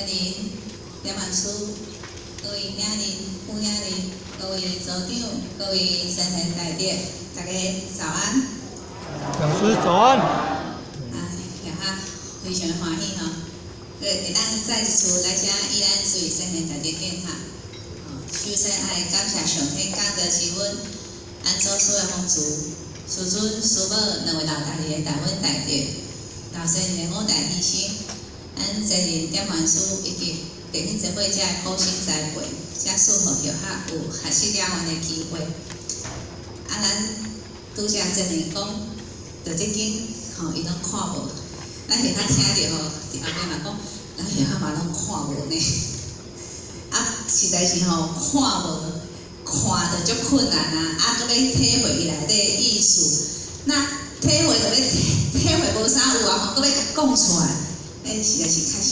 今年点万书，各位领人、副领人、各位组长、各位新贤大德，大家早安。讲师早安。也哈非常欢喜吼，会当再一次来遮宜兰水新贤大德殿下。首先爱感谢上天降德赐阮咱祖师的风烛，师尊、师母两位老大爷的大恩大德，老先生五大医生，咱前人点万书以及第二十八只苦心栽培，才适合学校有学习了完的机会。咱拄则前人讲，着即间伊拢看无，咱现在听着伫后壁嘛讲，咱学校嘛拢看无呢。实在是看无，看着足困难啊！搁要体会伊内底的意思，那体会着要体会无啥有搁要甲讲出来，实在是确实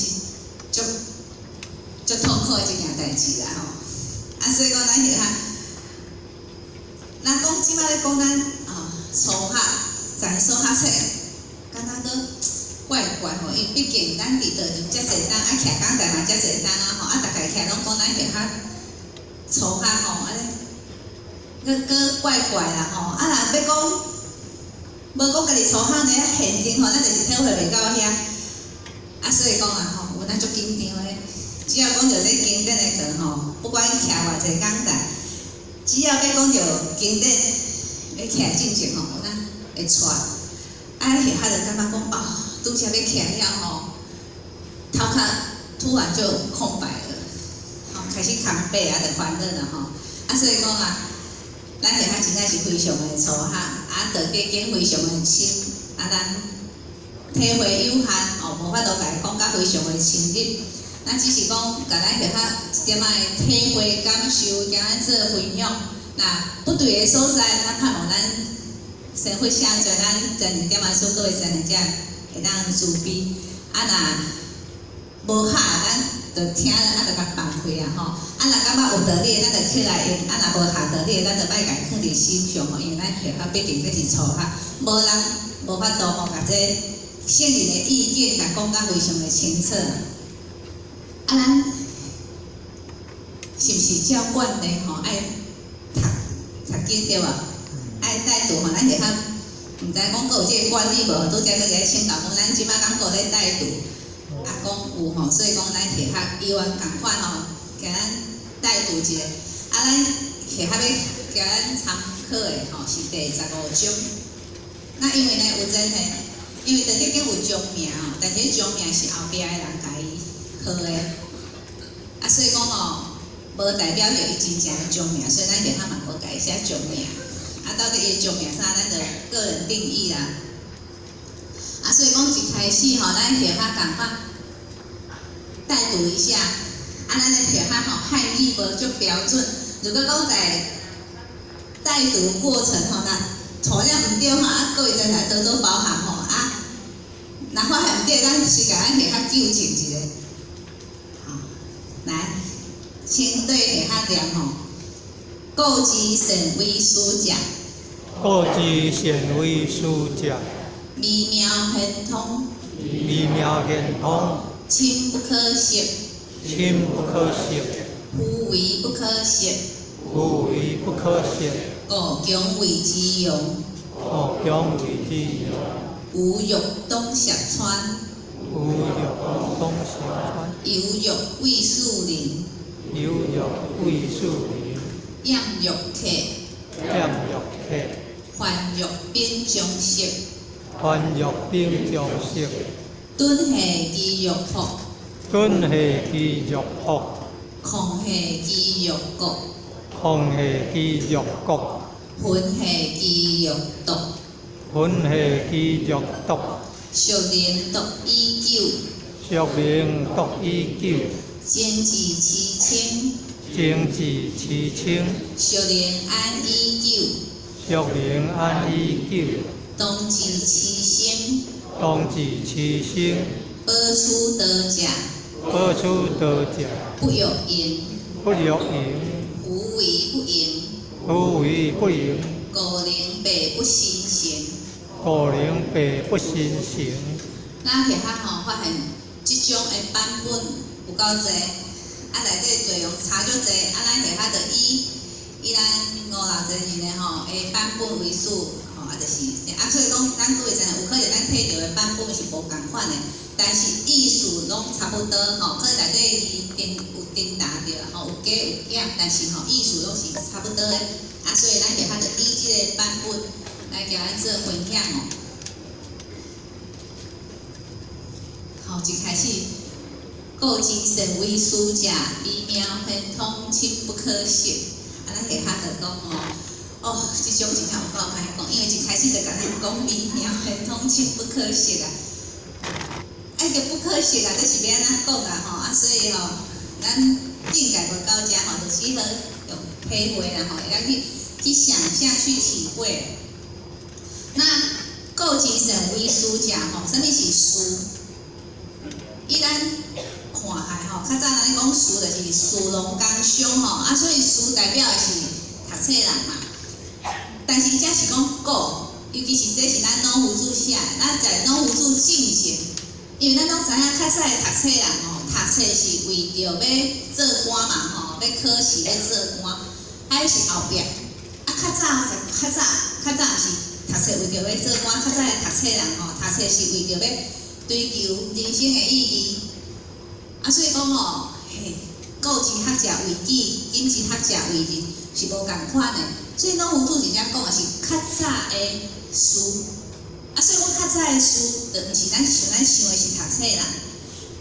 足痛苦的一件代志啦吼。所以讲咱学校，咱讲即摆咧讲咱初学，在数学册，敢若搁怪怪吼，因为毕竟咱伫倒就遮侪档，徛讲台嘛遮侪档吼，逐家徛拢讲咱学校初学吼，搁怪怪啦吼，若要讲无讲家己初学呢，现场吼，咱就是体会袂到遐，所以讲吼，有咱足紧张的，只要讲着这经典的课吼，不管徛偌济讲台，只要要讲着经典，要徛进前吼，咱会出，学校就感觉讲拄则要徛了吼，头壳突然就空白了，开始空白就烦恼了吼。所以讲咱学校真正是非常的初学，道德经非常的深，咱体会有限无法度甲伊讲甲非常的深入。咱只是讲甲咱学校一点仔的体会感受，甲咱做分享。不对的所在，咱盼望咱先会写做咱前2点仔所各位前2者。会当自卑，若无合，咱就听，就甲放开吼。若感觉有道理，咱就起来用；若无合道理，咱就莫甲伊放伫心上吼。因为咱学校毕竟这是初学，无人无法度甲这圣人的意见甲讲甲非常的清楚。咱是毋是照惯例吼？爱读经对无？爱带读吼，咱学校。毋知讲阁有即个管理无？拄则搁在请教讲，咱即摆敢阁咧带读，讲有吼，所以讲咱学校以往共款吼，甲咱带读一个，咱学校要甲咱参考的吼是第15章。因为呢有真诶，因为道德经有章名吼，但是迄章名是后壁的人甲伊号的，所以讲无代表着伊真正的章名，所以咱学校嘛无甲伊写章名。到底伊章名啥，咱就个人定义啦。所以讲一开始吼，咱学校共款带读一下。咱的学校吼汉语无足标准，如果讲在带读过程吼，错了毋对吼，各位在来多多包涵吼若发现毋对，咱是甲咱学校纠正一下。来，请对学校念吼。故知善为师者，故知善为师者，微妙玄通，微妙玄通，亲不可识，亲不可识，夫为不可识，夫为不可识，故强为之用，故强为之用，无欲东涉川，无欲东涉川，有欲为树林，有欲为树林。厌欲客，烦欲变将色，烦欲变将色，敦下之欲福，敦下之欲福，狂下之欲国，狂下之欲国，混下之欲毒，混下之欲毒，熟练独依旧，熟练独依旧，精致其清。精致其清，熟练安依旧，熟练安依旧，当治其心，当治其心，保持道者，保持道者，不欲淫，不欲淫，无为不淫，无为不淫，故能白不心行，故能白不心行。咱学校发现即种的版本有够济，啊内底内容差足济，啊咱下骹就以咱5、60年的吼诶版本为主，吼啊就是所以讲咱各位知影，有可能咱摕到的版本是无共款的，但是意思拢差不多，吼可能内底有颠打着，吼有加有减，但是吼意思拢是差不多的，啊所以咱下骹就以即个版本来甲咱做分享哦。好，一开始，构精神为书者，微妙很通，亲不可信。啊，咱下骹就讲即种真正有够歹讲，因为一开始就甲咱讲微妙很通，亲不可信啊。就不可信啊，这是要安怎讲啊？吼啊，所以咱应该无到遮就适合用体会啦，会当去想象、去体会。那构精神为书者，什么是书？以咱看下较早咱讲书就是书农工商啊，所以书代表的是读册人嘛。但是这是讲古，尤其是这是咱老夫子写的，咱在老夫子进前，因为咱拢知影较早的读册人读册是为着要做官嘛要考试要做官，还是后壁较早是读册为着要做官，较早的读册人读册是为着要追求人生的意义，所以讲古之学者为己，今之学者为人，是无共款的。所以老夫子真正讲的是较早的书，所以讲较早的书，就毋是咱想的是读册人，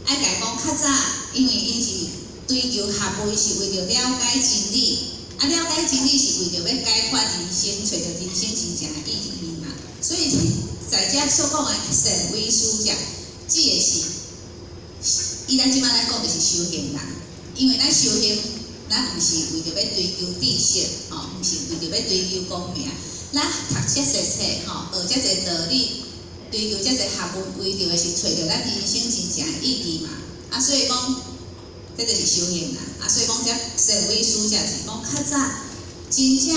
甲伊讲较早，因为因是追求学问是为着了解真理，了解真理是为着要解决人生，找到人生真正的意义嘛。所以在遮所讲的神为书者，指的是，以咱即摆来讲就是修行人，因为咱修行，咱毋是为着要追求知识，毋是为着要追求功名，咱读遮侪册，学遮侪道理，追求遮侪学问，为着的是找到咱人生真正的意义嘛。所以讲，这就是修行人。所以讲遮神为书者是讲较早真正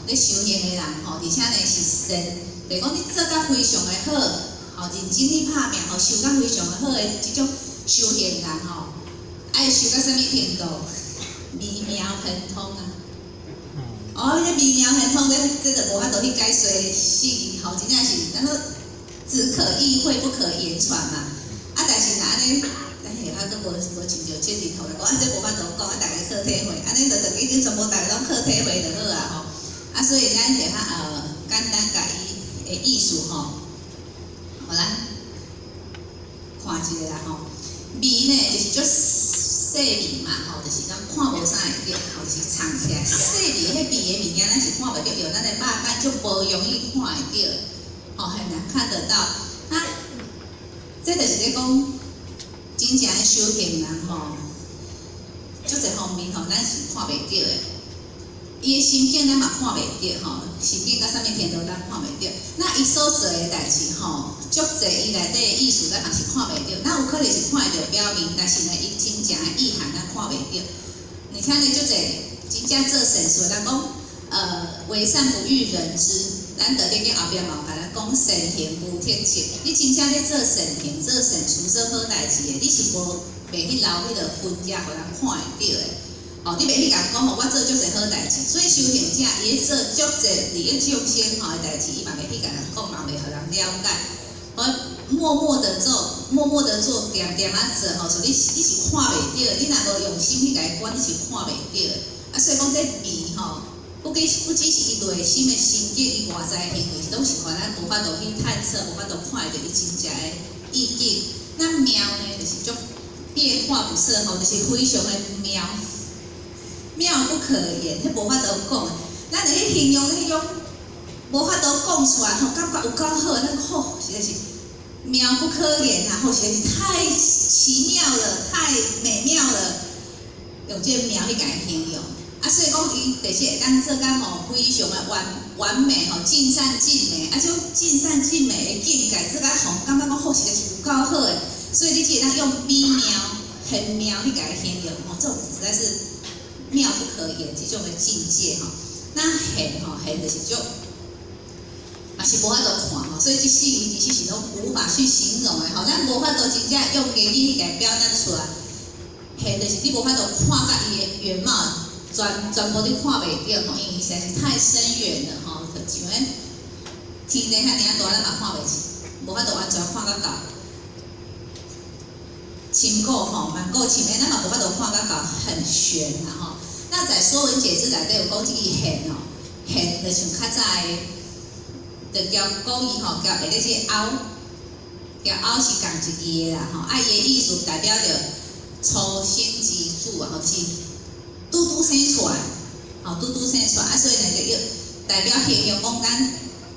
咧修行的人，而且呢是神，就是讲你做甲非常的好，认真去拍拼，修甲非常的好的即种修行人爱修到什么程度？微妙很通啊！这微妙很通，这就无法度去解说细语，真正是咱说只可意会不可言传嘛。但是若安尼，咱下骹佫无亲像这日头来讲，这无法度讲，大家靠体会，安尼就已经全部大家拢靠体会就好啊所以咱下骹简单甲伊的意思咱看一个啦味呢就是足细味嘛就是咱看无啥会着就是藏起来细味迄味的物件咱是看袂着，因为咱的肉眼足无容易看会着很难看得到。这就是咧讲真正的修行人足侪方面咱是看袂着的。伊的心境咱嘛看袂着心境到啥物程度咱看袂着。那伊所做的代志足侪伊内底的意思咱嘛是看袂着。咱有可能是看会着表面，但是呢，伊真正的意涵咱看袂着。你看呢，足侪真正做善事，咱讲为善不欲人知，咱在咧后壁嘛有甲咱讲善行无天谴。你真正咧做善行、做善事、做好代志的，你是无袂去留迄个分野，互人看会着的。你袂去甲讲我做足侪好代志，所以修行者伊咧做足侪利益众生的代志，伊嘛袂去甲人讲，嘛袂互人了解。默默的做，点点做，所以你是看袂着的。你若无用心去甲伊管，你是看袂着的。所以讲这味不只是伊内心的心境，伊外在行为拢是互咱无法度去探测，无法度看会着伊真正的意境。那妙呢，就是足变化不设就是非常的妙。妙不可言，迄无法度讲。咱著去形容迄种无法度讲出来，感觉有够好，咱实在是妙不可言实在是太奇妙了，太美妙了，用这个妙去甲伊形容。所以讲伊就是会当做甲非常的完美尽善尽美，这种尽善尽美的境界，做甲感觉讲实在是有够好的。所以你只会当用美妙、很妙去甲伊形容，这种实在是妙不可言这种的境界那现就是足，嘛是无法度看所以这四字其实是拢无法去形容的咱无法度真正用言语去甲表达出来。现就是你无法度看到伊的原貌，全部你看袂到吼，因为实在是太深远了吼，就像咧天地遐尔大，咱嘛看袂清，无法度完全看到到。千古吼，万古千年，咱嘛无法度看到很玄啦吼。那在《说文解字》内底有讲即个玄吼，玄就像较早的，就交古语吼，交下咧是凹，交凹是共一字的啦吼。啊，伊的意思代表着初生之子啊，吼是拄拄生出来，吼拄拄生出来啊，所以呢就要代表形容讲咱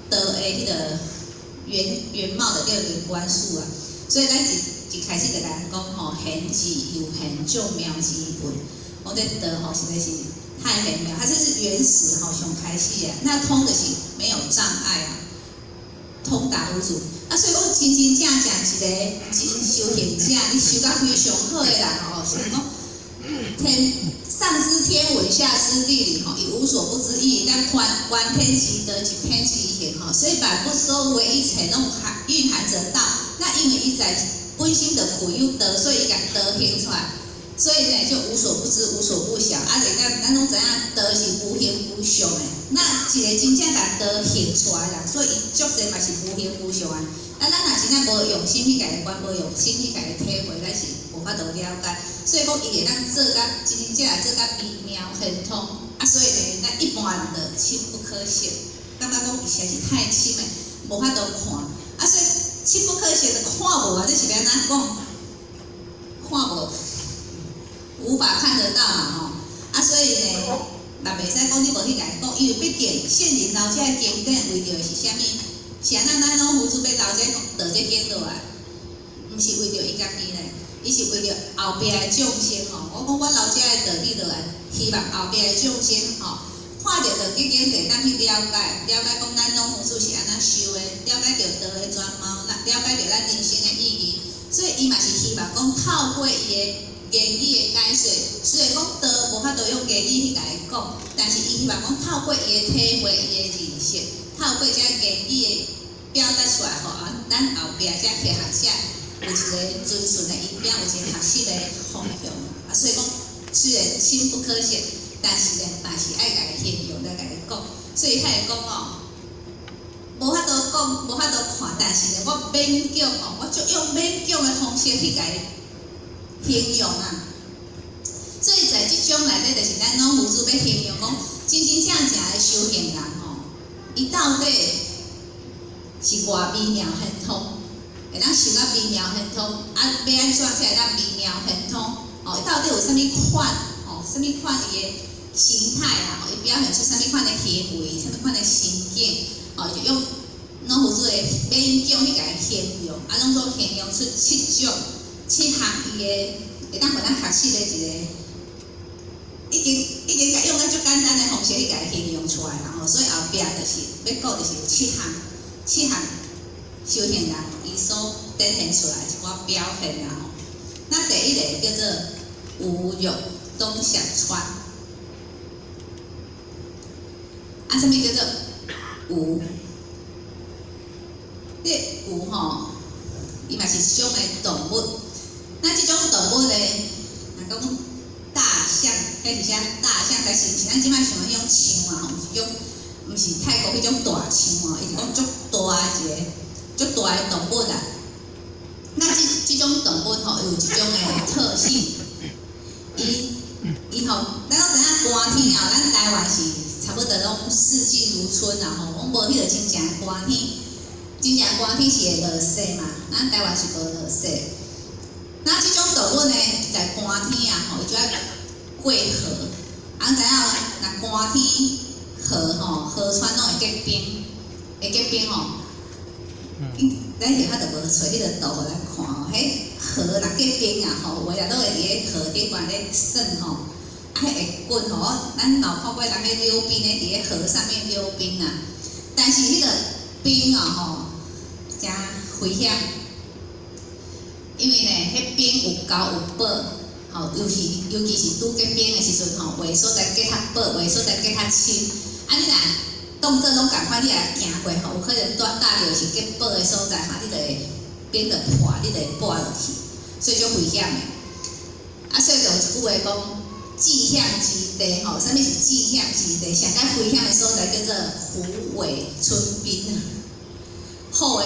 道的迄个原貌的这个元素啊。所以咱一开始就甲人讲吼，玄之又玄，众妙之本。我的德吼实在是太玄妙，它这是原始吼上开始啊。那通的是没有障碍啊，通达无阻啊。所以讲真真正正一个真修行者，你修到非常好的人吼，是讲上知天文下知地理吼，以无所不知义，但观天其德，即天其行吼。所以百不收为一切，拢蕴含着道。那因为伊在本心的苦有德，所以伊甲德行出来。所以呢，就无所不知，无所不晓。啊，咱拢知影德是无形无相的。那一个真正甲德行出来啦，所以伊足侪嘛是无形无相啊。啊，咱若真正无用心去家己观，无用心去家己体会，咱是无法度了解。所以讲，伊会当做甲真正来做甲微妙很通。啊，所以呢，咱一般人就深不可识，感觉讲伊实在是太深的，无法度看。啊，所以深不可识就看无啊，这是要安怎讲？看无。无法看得到嘛吼，啊，所以呢，嘛袂使讲你无去甲伊讲，因为毕竟现人老遮的经典为着的是啥物？是咱拢付出要老遮道这经落来，毋是为着伊家己呢，伊是为着后壁的众生吼。我讲我老遮的道理落来，希望后壁的众生吼，看着道这经会当去了解讲咱拢付出是安怎修的，了解着道的全貌，了解着咱人生的意义。所以伊嘛是希望讲透过伊的言语的解说，虽然讲道无法度用言语去甲伊讲，但是伊希望讲透过伊的体会、伊的认识，透过这言语的表达出来吼，咱后壁这去学者有一个遵循的音标，有一个学习的方向啊。所以讲，虽然深不可识，但是呢，嘛是爱甲伊形容，来甲伊讲。所以他会讲哦，无法度讲，无法度看，但是呢，我勉强哦，我就用勉强的方式去甲伊形容啊，所以在即种内底，就是咱拢有主要形容讲，真真正正的修行人吼，伊到底是偌微妙很通，会当修到微妙很通，啊，要安怎才会当微妙很通？哦，到底有啥物款？哦，啥物款伊的形态啊？哦，伊表现出啥物款的行为，啥物款的心境？哦，就用拢有主的勉强去甲伊形容，啊，拢总形容出7项伊的会当互咱学习的一个，已经甲用咱足简单的方式去甲伊形容出来啦吼，所以后壁就是要讲就是有7项修行人伊所展现出来一寡表现啦吼。那第一个叫做无欲东向川，啊，什么叫做无？这无吼，伊嘛是一种的动物。那这种动物呢，若讲大象，迄是啥大象？但是咱即摆想迄种象啊，毋是泰国迄种大象哦，伊是讲足大一个，足大的动物啦。那这种动物吼，有一种的特性，伊吼，咱拢知影寒天啊，咱台湾是差不多拢四季如春啦吼，阮无迄个真正寒天，真正寒天是会落雪嘛，咱台湾是无落雪。那这种动物呢，在寒天啊，吼，伊就要过河。咱知影，若寒天河吼，河川拢会结冰，吼。咱是较就无找迄个图互咱看吼，迄河若结冰啊，吼，有诶人都会伫咧河顶悬咧耍吼，啊，迄会滚吼，咱有看过人咧溜冰咧，伫咧河上面溜冰啊。但是迄个冰啊，吼，真危险。因为呢，迄冰有高有薄，吼，尤其是拄结冰的时阵吼，有诶所在结较薄，有诶所在结较深。啊，你若动作拢共款，你若行过吼，有可能搭着是结薄的所在，哈，你就会冰就破，你就会跌落去，所以就危险的。啊，所以就有一句话讲，迹象之地吼，啥物是迹象之地？上解危险的所在叫做虎尾村边啊，好的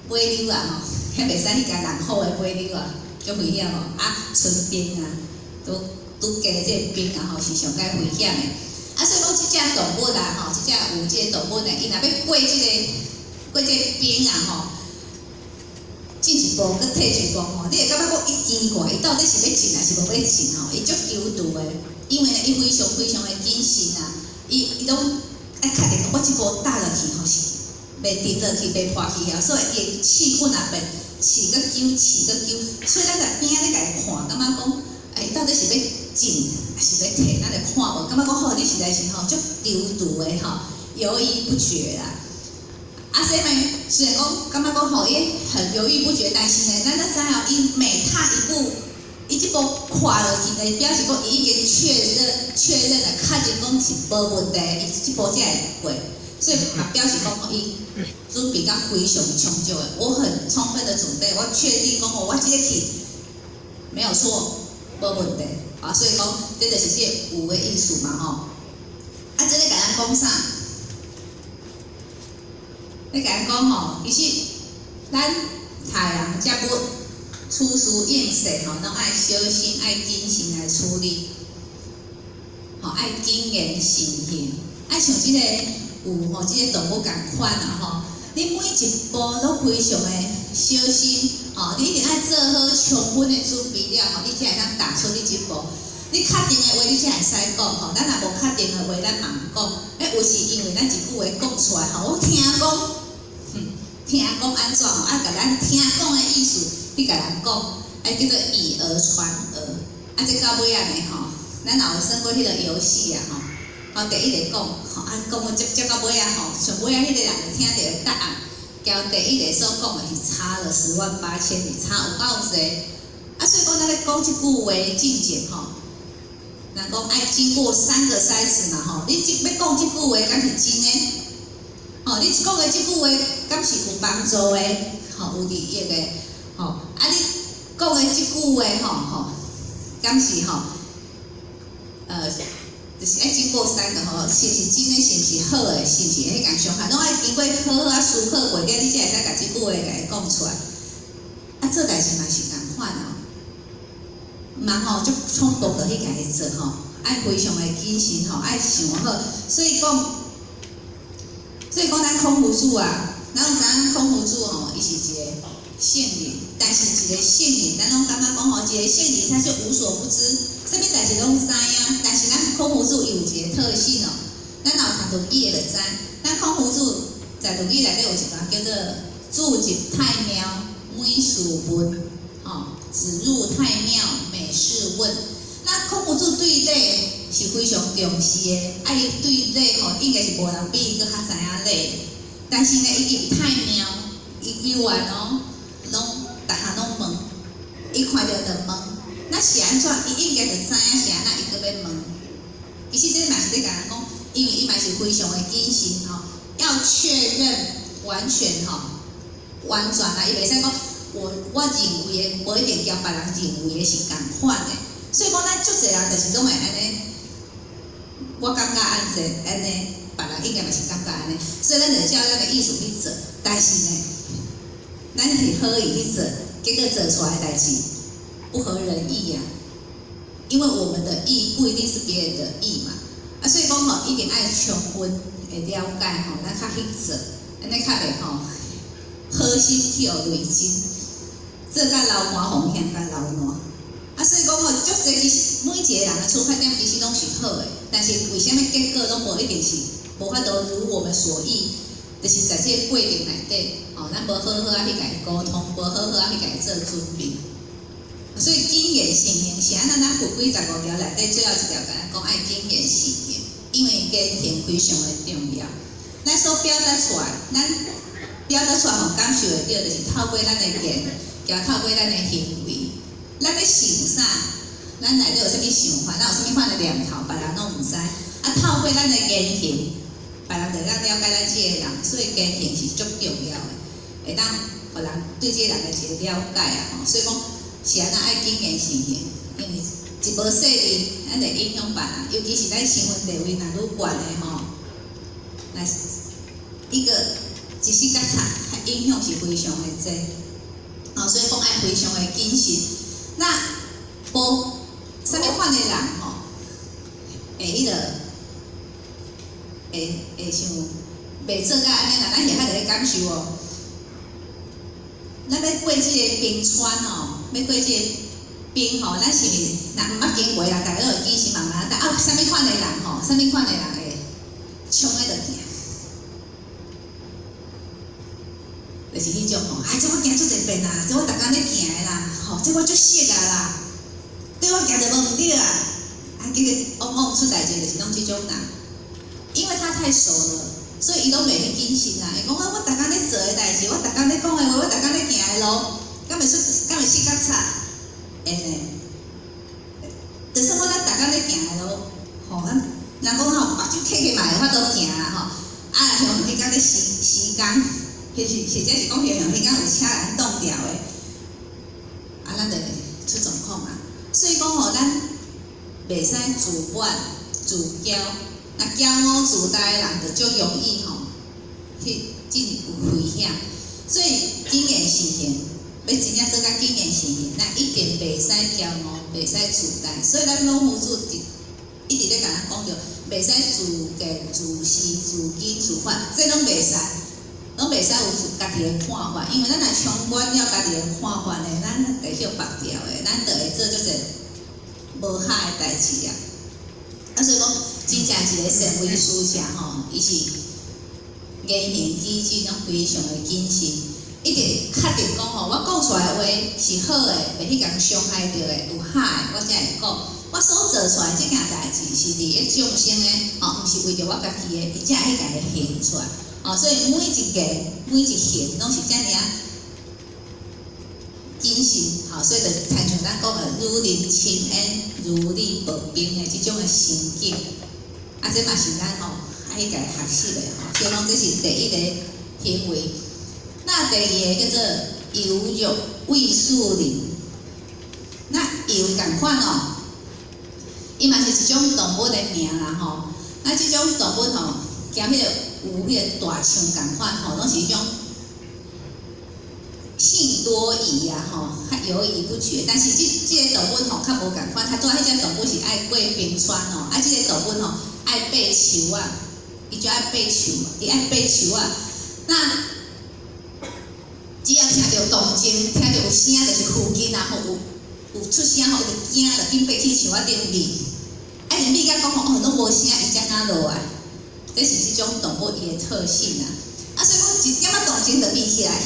尾溜啊吼，遐袂使去甲人好的尾溜啊，足危险哦。村边啊，拄加即个边啊吼，是上解危险的。所以讲即只动物啦吼，即只有即个动物呢，伊若要过即个边啊吼。进一步，佮退一步吼，你会感觉讲伊奇怪，伊到底是要进还是无要进吼？伊足求助的，因为呢，伊非常的谨慎啊，伊拢爱确定我即步踏落去吼是袂沉落去，袂破去啊，所以伊试滚啊变，试个揪，所以咱在边仔咧甲伊看，感觉讲，到底是要进还是要退，咱来看无，感觉讲吼，你实在是吼足求助的吼，犹豫不决啦。所以呢，虽然讲感觉讲吼，伊很犹豫不决，但是呢，咱知影伊每踏一步，伊即步跨落去呢，表示讲伊已经确认了，确认讲是无问题，伊即步才会过。所以嘛，表示讲伊准备甲非常充足的，我很充分的准备，我确定讲我即个去没有错，无问题。所以讲这就是这有的意思嘛吼。这个甲咱讲啥？你甲咱讲吼，其实咱太人才要处事应势吼，拢爱小心、爱谨慎来处理，爱谨言慎行，爱像即个有吼，即个动物共款啊吼，你每一步都非常的小心，你一定爱做好充分的准备了吼，你才会当踏出你即步。你确定的话，你才会使讲吼，咱若无确定的话，咱嘛毋讲。有时因为咱一句话讲出来吼，我听讲安怎吼，甲咱听讲的意思去甲人讲，叫做以讹传讹。这到尾仔呢吼，咱若有算过迄个游戏啊吼，第一个讲吼，讲到接到尾仔吼，像尾仔迄个人就听到答案，交第一个所讲的是差了108000里，差有够济。所以讲咱咧讲即句话进前吼，人讲爱经过3个筛选嘛吼，你要讲即句话，敢是真的？你讲的即句话，敢是有帮助的？有利益的？你讲的即句话敢是就是爱经过3个是不是真的，是不是好的，是不是迄共伤害，拢爱经过好好思考过，你才会使甲即句话甲伊讲出来。做代志嘛是共款毋通足冲动的去甲伊做爱非常的谨慎爱想好。所以讲咱空服主啊，咱有知影空服主伊是一个圣人，但是一个圣人，咱拢感觉讲一个圣人他是无所不知，啥物代志拢知影。但是咱空服主伊有一个特性咱若有读论语的就知，咱空服主在论语内底有一段叫做“注入太庙，每事问”，子入太庙，每事问。那空服主对礼是非常重视的，伊对礼应该是无人比伊搁较知影礼。但是呢，伊入太庙，伊游玩拢逐项拢问，伊看到就问，那是安怎？伊应该就知影是安怎，伊搁要问。其实这嘛是咧甲人讲，因为伊嘛是非常的谨慎要确认完全完全啦，伊袂使讲我认为的无一定交别人认为的是共款的。所以讲，咱足侪人就是拢会安尼，我感觉安尼，别人应该嘛是感觉安尼，所以咱就照咱的意思去做。但是呢，咱是好意去做，结果做出来的代志不合人意呀。因为我们的意不一定是别人的意嘛，所以讲一定爱充分的了解咱较去做，安尼较袂好心跳累金，做甲流汗风险甲流汗。所以讲足侪其实每一个人的出发点其实拢是好的，但是为什么结果拢无一定是无法度如我们所意？就是在这个过程内底，咱无好好去甲伊沟通，无好好去甲伊做准备。所以谨言慎行是安咱佛规15条内底最后一条，甲咱讲爱谨言慎行，因为言行非常的重要。咱所表达出来，咱表达出来感受会到，就是透过咱的言，加透过咱的行为。咱咧想啥？咱内底有啥物想法？咱有啥物款的念头？别人拢毋知。透过咱的言行，别人就咱了解咱即个人，所以言行是足重要的，会当互人对即个人的一个了解所以讲是安怎爱谨言慎行，因为一无势力，咱就影响别人，尤其是咱身份地位若愈悬的吼，那一时较差，影响是非常的济。所以讲爱非常的谨慎。那无啥物款的人吼，会像袂做甲安尼啦，咱现在就咧感受哦。咱要过即个冰川哦，要过即个冰吼，咱是毋若毋捌经过啦，大家都会记是茫茫。但啥物款的人吼，啥物款的人会冲喺度行？就是迄种吼，这我行足侪遍啦，这我逐工咧行的啦，吼，这我足熟啊啦，对我行着无毋对啊，结果往出代志就是拢即种人，因为他太熟了。所以伊拢袂去谨慎啦，伊讲我逐工咧做诶代志，我逐工咧讲诶话，我逐工咧行诶路，敢会死较差？会呢？就算我咱逐工咧行诶路，吼，人讲吼目睭起起嘛会法度行啦吼，像迄工咧施工，或者是讲像迄工有车人挡掉诶，咱就出状况啊。所以讲吼，咱袂使自满自骄。那骄傲自大的人就足容易吼，去进有危险。所以谨言慎行，要真正做甲谨言慎行，咱一定袂使骄傲，袂使自大。所以咱老夫子一直咧甲咱讲着，袂使自见、自私、自己、自反，这拢袂使，拢袂使有家己的看法。因为咱若充满了家己的看法呢，咱会晓拔掉的，咱就会做足侪无好的代志啊。所以讲。真正一个善为师者吼，伊是言行举止拢非常的谨慎，一直确定讲吼，我讲出来的话是好的，袂去共伤害到的，有好的，我才会讲。我所做出来这件代志是伫咧众生的，毋是为着我家己的，伊才会去家己行出来。所以每一个每一行拢是遮尔啊谨慎，所以就亲像咱讲的，如临亲恩，如履薄冰的即种的心境。这嘛是咱吼爱去家学习的吼，所以讲这是第一个行为。那第二个叫做游辱畏树林。那游共款哦，伊嘛是一种动物的名啦吼。那这种动物吼，兼迄个有迄个大象共款吼，拢是一种性多疑啊吼，较犹豫不决。但是这个动物吼较无共款，它拄仔迄只动物是爱过冰川哦，这个动物吼。爱爬树啊，伊就爱爬树，伊爱爬树啊。那只要听到动静，听到有声，就是附近啊，有出声吼，就惊，就紧爬去树仔顶立。入立甲讲吼，拢无声，伊才敢落来。这是即种动物伊的特性啊。所以讲一点仔动静就闭起来，一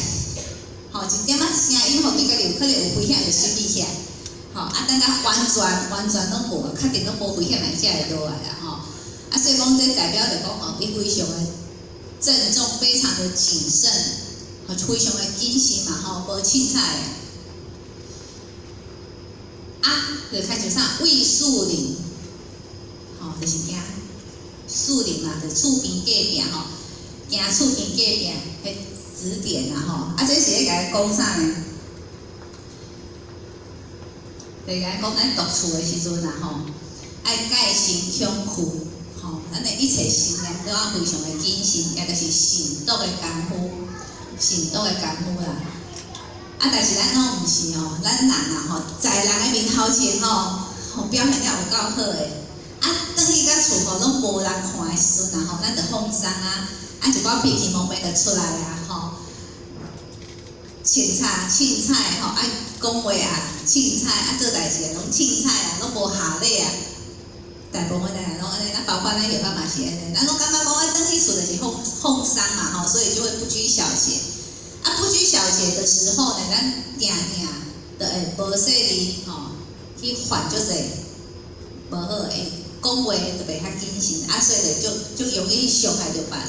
点仔声音吼对家己有可能有危险，就先闭起来。等甲完全拢无，确定拢无危险，才会落来啦吼。所以讲，这代表着讲吼，伊非常的郑重，非常的谨慎，非常的谨慎嘛无凊彩的。就开始啥畏树林，就是惊树林嘛，就厝边隔壁惊厝边隔壁迄指点啊这是咧甲伊讲啥呢？就甲伊讲咱独处的时阵爱戒心恐惧。咱的一切信念都要非常的谨慎，也就是慎独的功夫，慎独的功夫啦。但是咱拢毋是咱人在人的面头前表现了有够好的，转去到厝拢无人看的时阵咱就放松一寡脾气毛病就出来啊凊彩爱讲话凊彩做代志拢凊彩拢无下力大部分的人拢安尼，包括咱有法嘛是安尼，咱拢感觉讲转去厝就是放松嘛所以就会不拘小节。不拘小节的时候呢，咱定就会无势力去犯足侪无好的，讲话就袂较谨慎，所以就容易伤害到别人。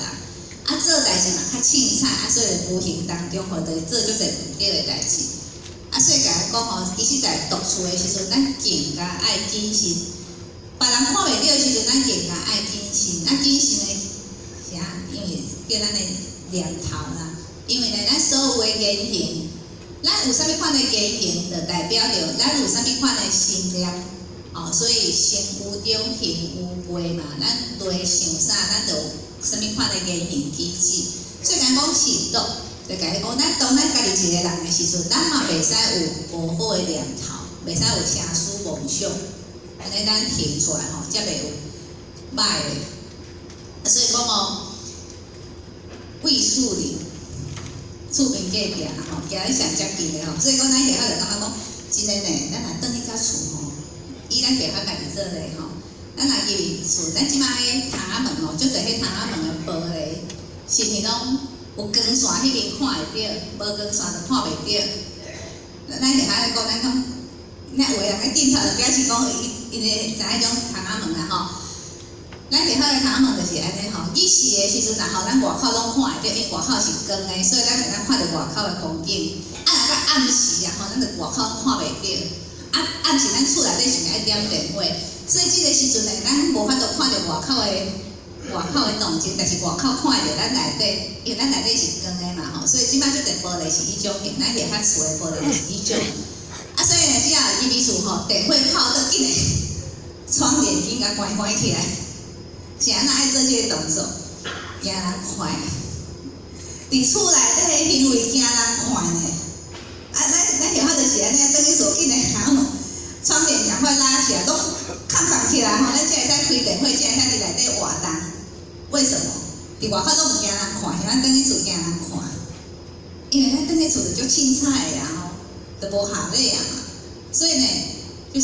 做代志嘛较凊彩，所以无形当中就会做足侪唔对的代志。所以甲咱讲其实在独处的时阵，咱更加爱谨慎。别人看袂到的时阵，咱更加爱谨慎。谨慎的是因为叫咱的念头啦。因为呢，咱所有的言行，咱有啥物款的言行，就代表着咱有啥物款的心念。所以身有中，形有背嘛，咱内想啥，咱就有什么款的言行举止。所以讲是道，就甲伊讲，当咱家己一个人的时阵，咱嘛袂使有无好的念头，袂使有邪思妄想，安尼咱停出来才袂有歹的。所以讲为树林，厝边隔壁行咧上接近的所以讲咱下下就感觉讲，真诶呢，咱若转去到厝以咱下下家己做咧咱若入去厝，咱即摆个窗仔门足侪迄窗仔门的玻璃，是毋是拢有光线迄边看会到，无光线就看袂到。咱下下咧讲，咱讲，有的人咧顶头就表示讲，因会知迄种窗仔门咱下下的窗仔门就是安尼日时的时阵，咱外口拢看会到，因为外口是光的，所以咱会当看到外口的风景。若到暗时咱就外口看袂到。暗时咱厝内底是爱点电火，所以即个时阵呢，咱无法度看到外口的动静，但是外口看会到咱内底，因为咱内底是光的嘛所以即摆即个玻璃是迄种型，咱下较厝的玻璃是迄种。所以呢，只要入去厝电火泡倒紧的，窗帘紧甲关起来。是安怎爱做即个动作？惊人看。伫厝内底行为惊人看呢。咱下下就是安尼，转去厝紧的窗门，窗帘赶快拉起来，拢扛起来咱才会使开电火，才会使伫内底活动。为什么？伫外口都毋惊人看，咱转去厝惊人看，因为咱转去厝就足凊彩的就无下礼嘛。所以呢，就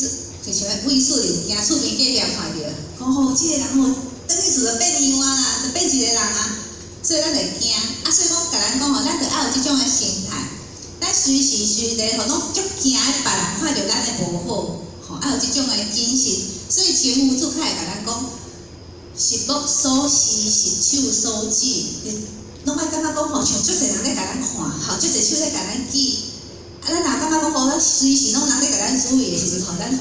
像为树林，惊厝边隔壁看着，讲即个人转去厝就变样啦，就变一个人所以咱会惊所以讲，甲咱讲咱就要有即种的心态。咱随时随地拢足惊别人看到咱的无好，要有即种的精神。所以前夫主较会甲咱讲，实目所视，实手所指，拢爱感觉讲像足侪人咧甲咱看，足侪手咧甲咱记。咱若感觉讲咱随时拢人咧甲咱注意的时阵，咱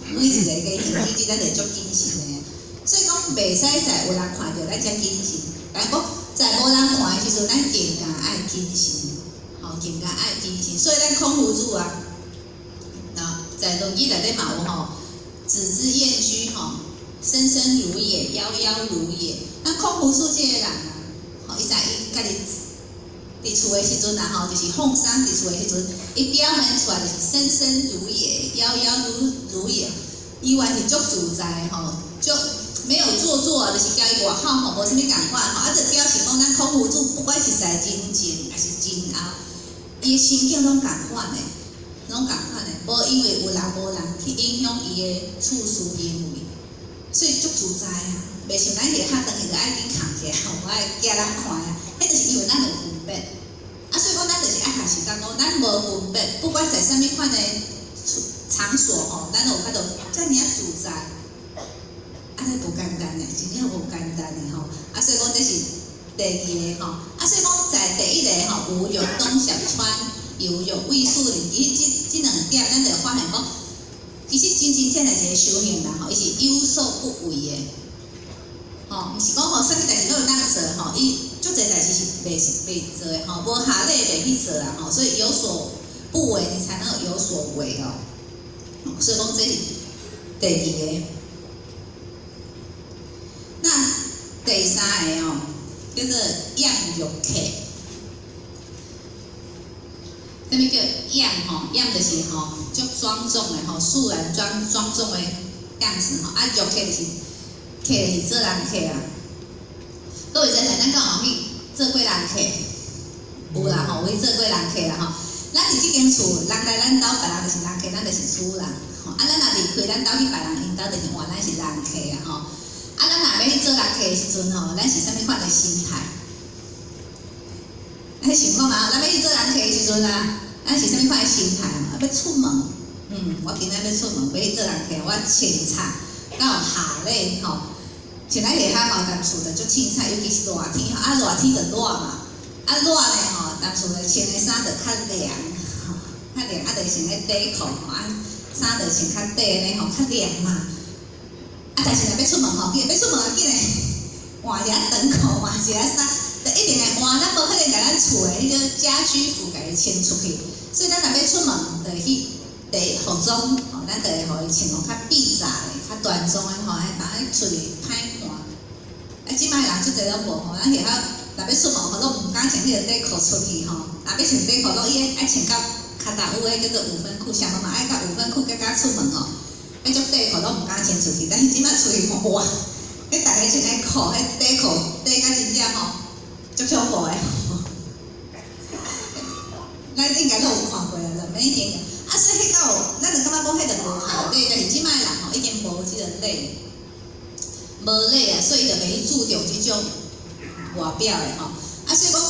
每一个嘅行举止，咱会足谨慎的。所以讲袂使在有人看到咱才谨慎，但讲在无人看的时阵，咱更加爱谨慎。更加爱谨慎，所以咱空无主在论语内底嘛有子之燕居生生如也，夭夭如也。咱空无主即个人伊在伊家己伫厝的时阵就是放松伫厝的时阵，伊表现出来就是生生如也，夭夭如也，伊完是足自在足没有做作，就是交伊外口无啥物共款就表示讲咱空无主，不管是在真前还是真后。伊的心境拢共款的，无因为有人无人去影响伊的处事行为，所以足自在袂像咱下下转去就爱紧扛起来，我爱惊人看迄就是因为咱有分别。所以讲咱就是爱学习讲咱无分别，不管在啥物款的场所咱都有法度遮尔自在，尼无简单的，真正无简单的所以讲这是。第二个所以讲在第一个无有东向川，有为树林，其实这两点咱就会发现讲，其实真正是一个修行人伊是有所不为的，毋是讲啥物代志都有咱做伊足侪代志是袂做的无下礼袂去做所以有所不为，你才能有所为所以讲这是第二个。那第三个叫做养育客，什么叫养？养就是足庄重的肃然庄重的样子育客就是客就是做人客各位知影咱讲去做过人客，有啦有去做过人客啦咱伫即间厝，人来咱兜，别人就是人客，咱就是厝人咱若离开咱兜去别人因兜，就是换咱是人客咱若要去做人客的时阵咱是啥物款的心态？咱想看嘛，咱要去做人客的时阵咱是啥物款的心态？要出门，我今仔要出门，要去做人客，我清彩，到下礼像咱下下当厝就足清彩，尤其是热天热天就热嘛，热呢当厝就穿的衫就较凉，就穿个短裤衫就穿较短呢较凉嘛。但是若要出门要出门紧嘞，换一下短裤，换一下衫，就一定会换。咱无可能甲咱厝的迄个家居服甲伊穿出去，所以咱若要出门，就去服装咱就会互伊穿较避杂的。较端庄的吼，当然出去歹看。即摆人即侪拢无吼，咱以后若要出门吼，拢毋敢穿迄个短裤出去吼。若要穿短裤，拢伊爱穿到骹踏有迄叫做5分裤，上嘛爱到5分裤，甲出门吼。迄种短裤拢毋敢穿出去，但是即摆出去看哇，迄逐个穿迄裤，迄短裤短甲真正吼，足恐怖的。咱应该都有看过啦，就免一定。所以迄个咱就感觉讲迄个无效咧，但是即摆人吼已经无即个类，无类啊，所以就袂去注重即种外表的吼。所以讲，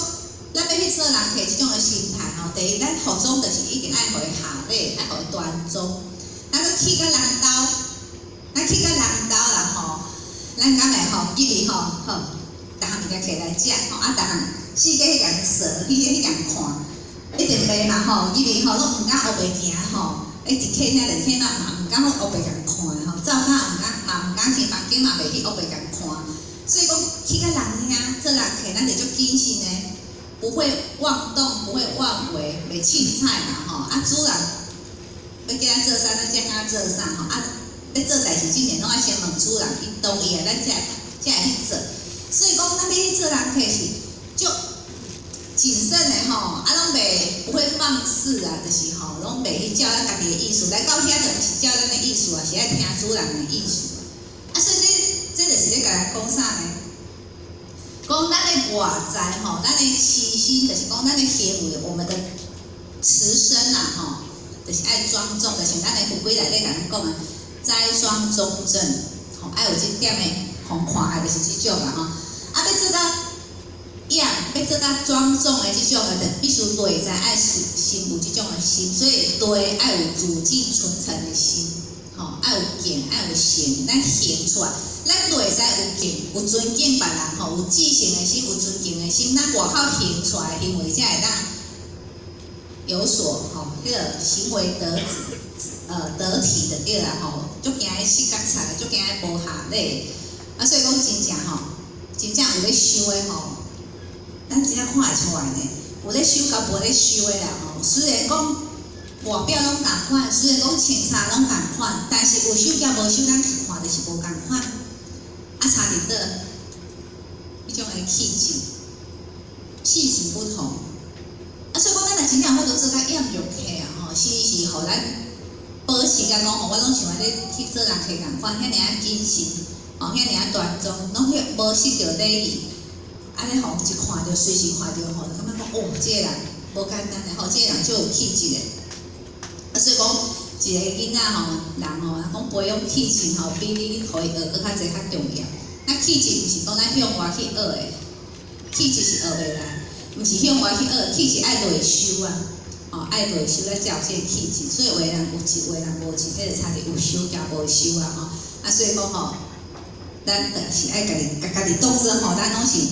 咱要去做人客即种的心态吼，第一，咱服装就是一定爱互伊下礼，爱互伊端庄。咱去去到人兜，咱去到人兜啦吼，咱敢会吼入去吼，好，逐项物件摕来食吼，逐项四界迄样踅，迄样看。一定袂嘛吼，入去吼，拢毋敢黑白行吼，一客厅、二客嘛毋敢黑白共看吼，灶骹毋敢去房间嘛袂去黑白共看，所以讲去到人遐做人客，咱就足谨慎的，不会妄动，不会妄为，袂凊彩嘛吼。主人要叫咱做啥，咱才敢做啥吼。要做代志之前，拢爱先问主人伊同意啊，咱才会去做。所以讲，咱要去做人客是足谨慎的吼，拢袂不会放肆啊，就是吼，拢袂去照咱家己的意思。来到遐就是照咱的意思啊，是爱听主人的意思。所以这就是咧甲咱讲啥呢？讲咱的外在吼，咱的起心就是讲咱的行为，我们的持身啦吼，就是爱庄重，就是咱的富贵内底甲咱讲的斋庄中正，吼爱有即点的互看的，就是即种啦吼。要做到样，要做到庄重的即种的，必须内在爱心有即种的心，所以内爱有自己纯诚的心，吼爱有敬，爱有行，咱行出来。咱内在有敬，有尊敬别人吼，有至诚的心，有尊敬的心，咱外口行出来行为才会当有所吼，迄个行为得体的对啦吼，足惊伊失觉菜，足惊伊无下礼，所以讲真正吼，真正有咧修的吼，咱真正看会出来呢，有咧修甲无咧修的啦吼，虽然讲外表拢共款，虽然讲穿衫拢共款，但是有修甲无修，咱去看就是无共款。差伫倒，迄种的气质不同。所以讲咱若真正法度做甲艳俗客啊吼，是互咱保持甲讲吼，我拢想要咧去做人客共款，遐尔啊谨慎，吼遐尔啊端庄，拢去无失着礼仪。尼吼一看着，随时看着吼，就感觉讲哦，这个人无简单的吼，这个人就有气质的。所以讲。一个囡仔吼，人吼，讲培养气质吼，比你互伊学搁较济较重要。那气质毋是讲咱向外去学的，气质是学袂来，毋是向外去学，气质爱内修啊，吼爱内修来才有这个气质。所以有的人有质，有的人无质，迄个差伫有修甲无修啊吼。所以讲吼，咱就是爱家己当做吼，咱拢是人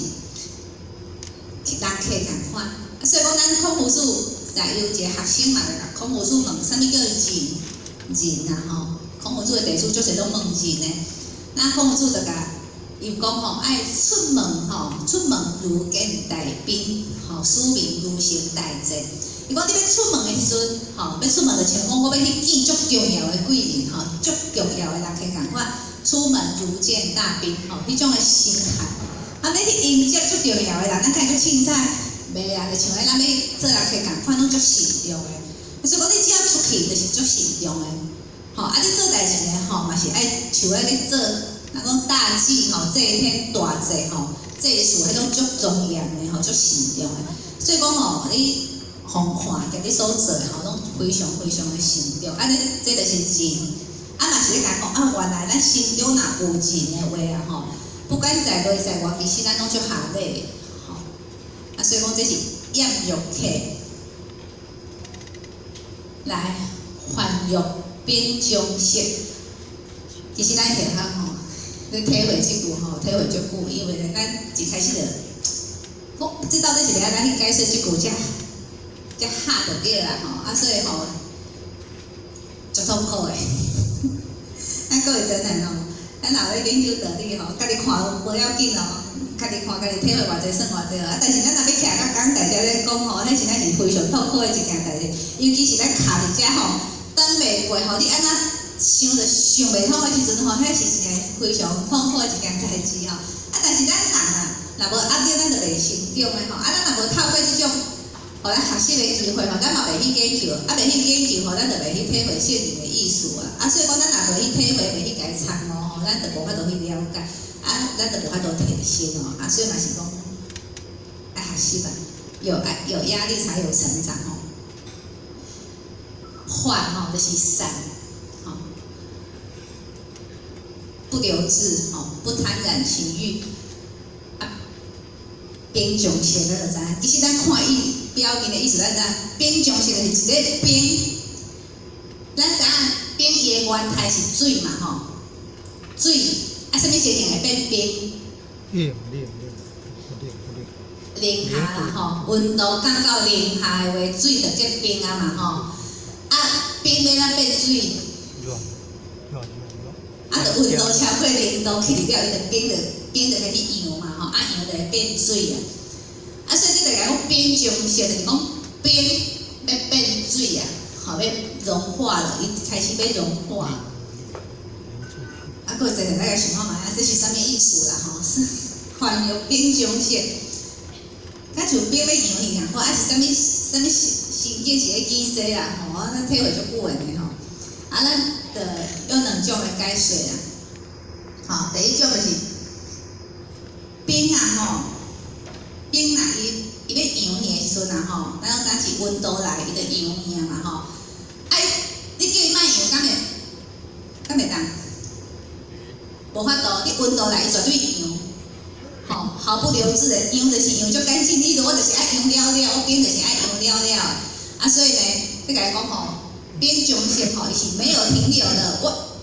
客共款。所以讲，咱孔夫子。在有一个学生嘛，甲孔夫子问，啥物叫仁啊？吼，孔夫子的弟子就是拢问仁的。那孔夫子就甲伊讲吼，爱出门吼，出门如见大宾，吼，使命如行大捷。伊讲你要出门的时阵，吼，要出门就像讲我要去见足重要的贵人，吼，足重要的人客共款，出门如见大宾，吼，迄种的心态。要去迎接足重要的人，咱看足凊彩。袂啊，就像咱要做人客共款，拢足慎重的。所以讲你只要出去，就是足慎重的。吼，你做代志呢，吼嘛是爱像咧你做，若讲大忌吼，这一天大忌吼，这事迄种足庄严的吼，足慎重的。所以讲吼，你互看甲你所做的吼，拢非常非常的慎重。你这就是仁。嘛是咧甲讲原来咱心中若有仁的话啊吼，不管在内在外，其实咱拢足下礼。所以讲这是艳俗客，来还欲变中色。其实咱下项吼，你体会即句吼，体会足久，因为咧咱一开始就，不知道这是要咱去解释即句才下就对啦吼。所以吼，足痛苦的。咱各位真人哦，咱若咧研究道理吼，家己看无要紧哦。家己看，家己体会偌济算偌济啊！但是咱若要徛到讲大家咧讲吼，迄是非常痛苦的一件代志。尤其是咱徛伫遮吼，等袂过吼，你安怎想袂通的时阵吼，迄是一个非常痛苦的一件代志吼。但是咱人啊，若无压力，咱就袂成长的吼。咱若无透过这种，互咱学习的机会吼，咱嘛袂去研究，袂去研究吼，咱就袂去体会圣灵的意思啊。所以讲，咱若袂去体会，袂去家参悟吼，咱就无法度去了解，咱就无法度提升哦。所以嘛是讲，爱学习吧，有压力才有成长哦。患吼就是善，吼，不留志，吼，不贪婪情欲。边疆线咱就知影，其实咱看伊标面的意思，咱知影边疆线就是一个边，咱知影边伊的源头是水嘛吼，水什么事情会变冰？零下啦吼，温度降到零下的话，水就结冰啊嘛吼，冰要咱变水，就温度超过0度去了，伊就冰就开始扬嘛吼，扬就会变水啊。所以这就讲冰晶线，就是讲冰要变水啊，吼要融化了，伊开始要融化。佫有一个大家想看嘛，这是啥物意思啦吼？是还原冰晶线，甲像冰要扬一样，或是啥物神经是个机制啦吼，咱体会足久的吼。咱就有2种的解说啦。好，第一种就是冰啊吼，冰啊伊要扬去的时阵啊吼，咱讲咱是温度来，伊就扬去啊嘛吼。你叫伊莫扬，敢袂当？无法度，你温度来，伊绝对扬，吼，毫不留志的扬，就是扬足干净利落，我就是爱扬了了，我冰就是爱扬了了。所以呢，你甲伊讲吼，冰晶线吼，伊是没有停留的，我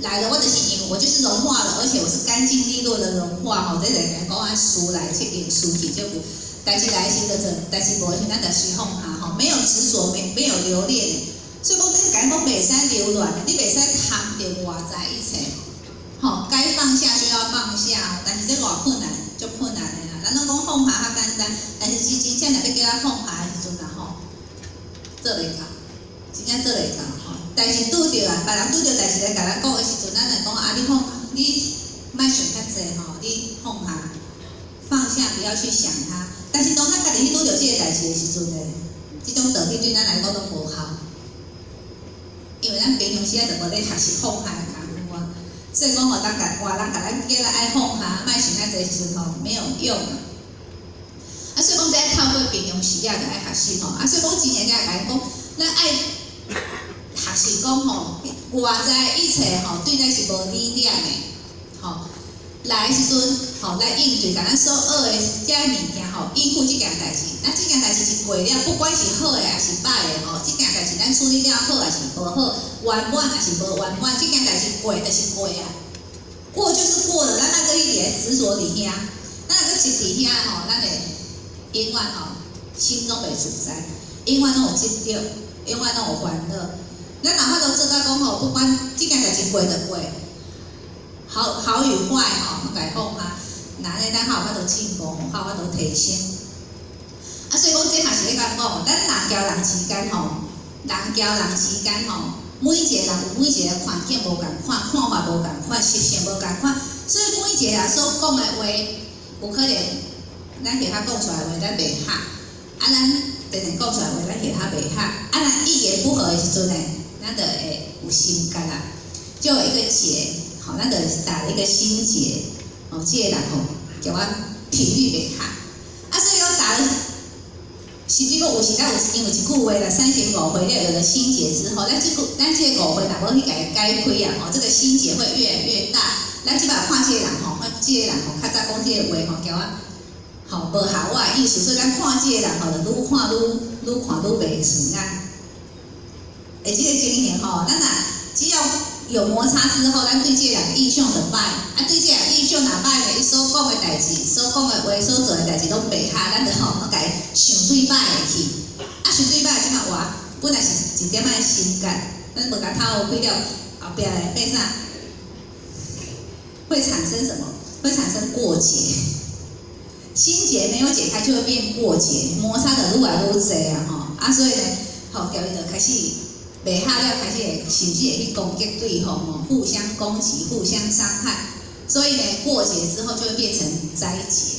来了，我就是扬，我就是融化了，而且我是干净利落的融化吼。这个人讲按书来去用书去就不，代志来时就做，代志无时咱就随放下吼，没有执着，没有留恋的。所以讲，这个讲袂使留恋的，你袂使贪着外在一切。吼，该放下就要放下，但是这偌困难，足困难的啦。咱拢讲放下较简单，但是真正若要叫咱放下的时阵啊吼，做袂到，真正做袂到吼。但是拄着啊，别人拄着代志来甲咱讲的时阵，咱来讲你莫想较济吼，你放下，不要去想它。但是当咱家己去拄着这个代志的时阵呢，这种道理对咱来讲都无效，因为咱平常时啊就无咧学习放下的功夫啊。所以讲，外人甲咱叫咱爱放下，莫想遐济时阵吼，没有用啊。所以讲，这透过平常时啊，就爱学习吼。所以讲，真正甲咱讲，咱爱学习讲吼，外在一切吼，对咱是无理念的，吼。来时阵，吼来应对，甲咱所学的这物件吼，应付这件代志。这件代志是过了，不管是好的还是歹的吼，这件代志咱处理了好还是无好，圆满还是无圆满，这件代志过就是过啊，过就是过了，咱那个一点执着伫遐，咱那个执伫遐吼，咱会永远吼心拢袂自在，永远拢有执着，永远拢有烦恼。咱哪怕都做到讲吼，不管这件代志过就过。好与坏吼，甲伊放下，那呢咱较有法度进步，较有法度提升。所以讲这嘛是咧讲咱人交人之间吼，每一个人有每一个环境无共款，看法无共款，习性无共款，所以每一个人所讲的话，有可能咱其他讲出来的话咱袂合，咱常常讲出来的话咱其他袂合，咱意言不合的时阵呢，咱就会有心结啦，就有一个结。好，咱就打了一个心结，这个人吼，叫我频率袂合，所以讲打了，甚至讲有时咱因为一句话啦，35回了有了心结之后，咱这个5回若无去解开啊，这个心结会越来越大。咱即摆看这个人吼，较早讲这个话吼，叫我无合我的意思，所以咱看这个人吼，就愈看愈袂顺啊。这个情形吼，咱只要有摩擦之后，咱对这个人印象就歹，对这个人印象若歹咧，伊所讲的代志、所讲的话、所做的代志拢袂合，咱就甲伊想对歹的去。想对歹即马话，本来是一点仔心结，咱无甲透开了，后壁来变啥？会产生什么？会产生过节。心结没有解开，就会变过节，摩擦的愈来愈侪啊！所以呢，叫伊就开始袂好了，开始会甚至会去攻击对方哦，互相攻击、互相伤害。所以呢，过节之后就会变成灾节，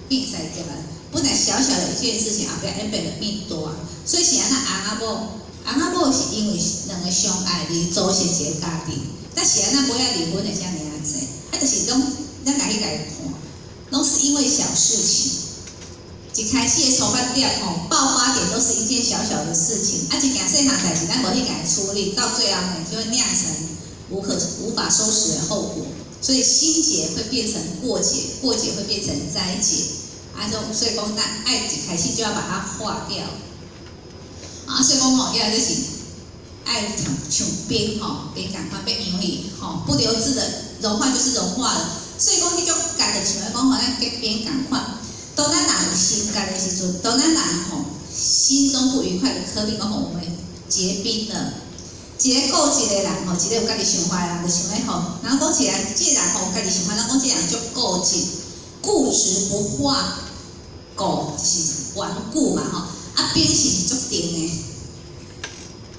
变灾节了。本来小小的一件事情，后壁演变得变大。所以是安那翁仔某是因为两个相爱而组成一个家庭，但是安那尾仔离婚的遮尔啊济，啊，就是拢咱家己来看，拢是因为小事情。一开始的出发点爆发点都是一件小小的事情，啊，一件细项代志咱无去甲伊处理，到最后呢就会酿成无法收拾的后果。所以心结会变成过节，过节会变成灾节，所以讲咱爱一开始就要把它化掉。所以讲原来就是爱像冰冰赶快被融去不留质的融化就是融化了。所以讲迄种家就像讲咱结冰赶快。当咱人有心结的时阵，当咱人心中不愉快的可能讲我们结冰了。一个固执的人一个有家己想法的人，就想咧人讲这个人有家己想法，人讲这个人足固执，固执不化，固就是顽固嘛冰是足定的。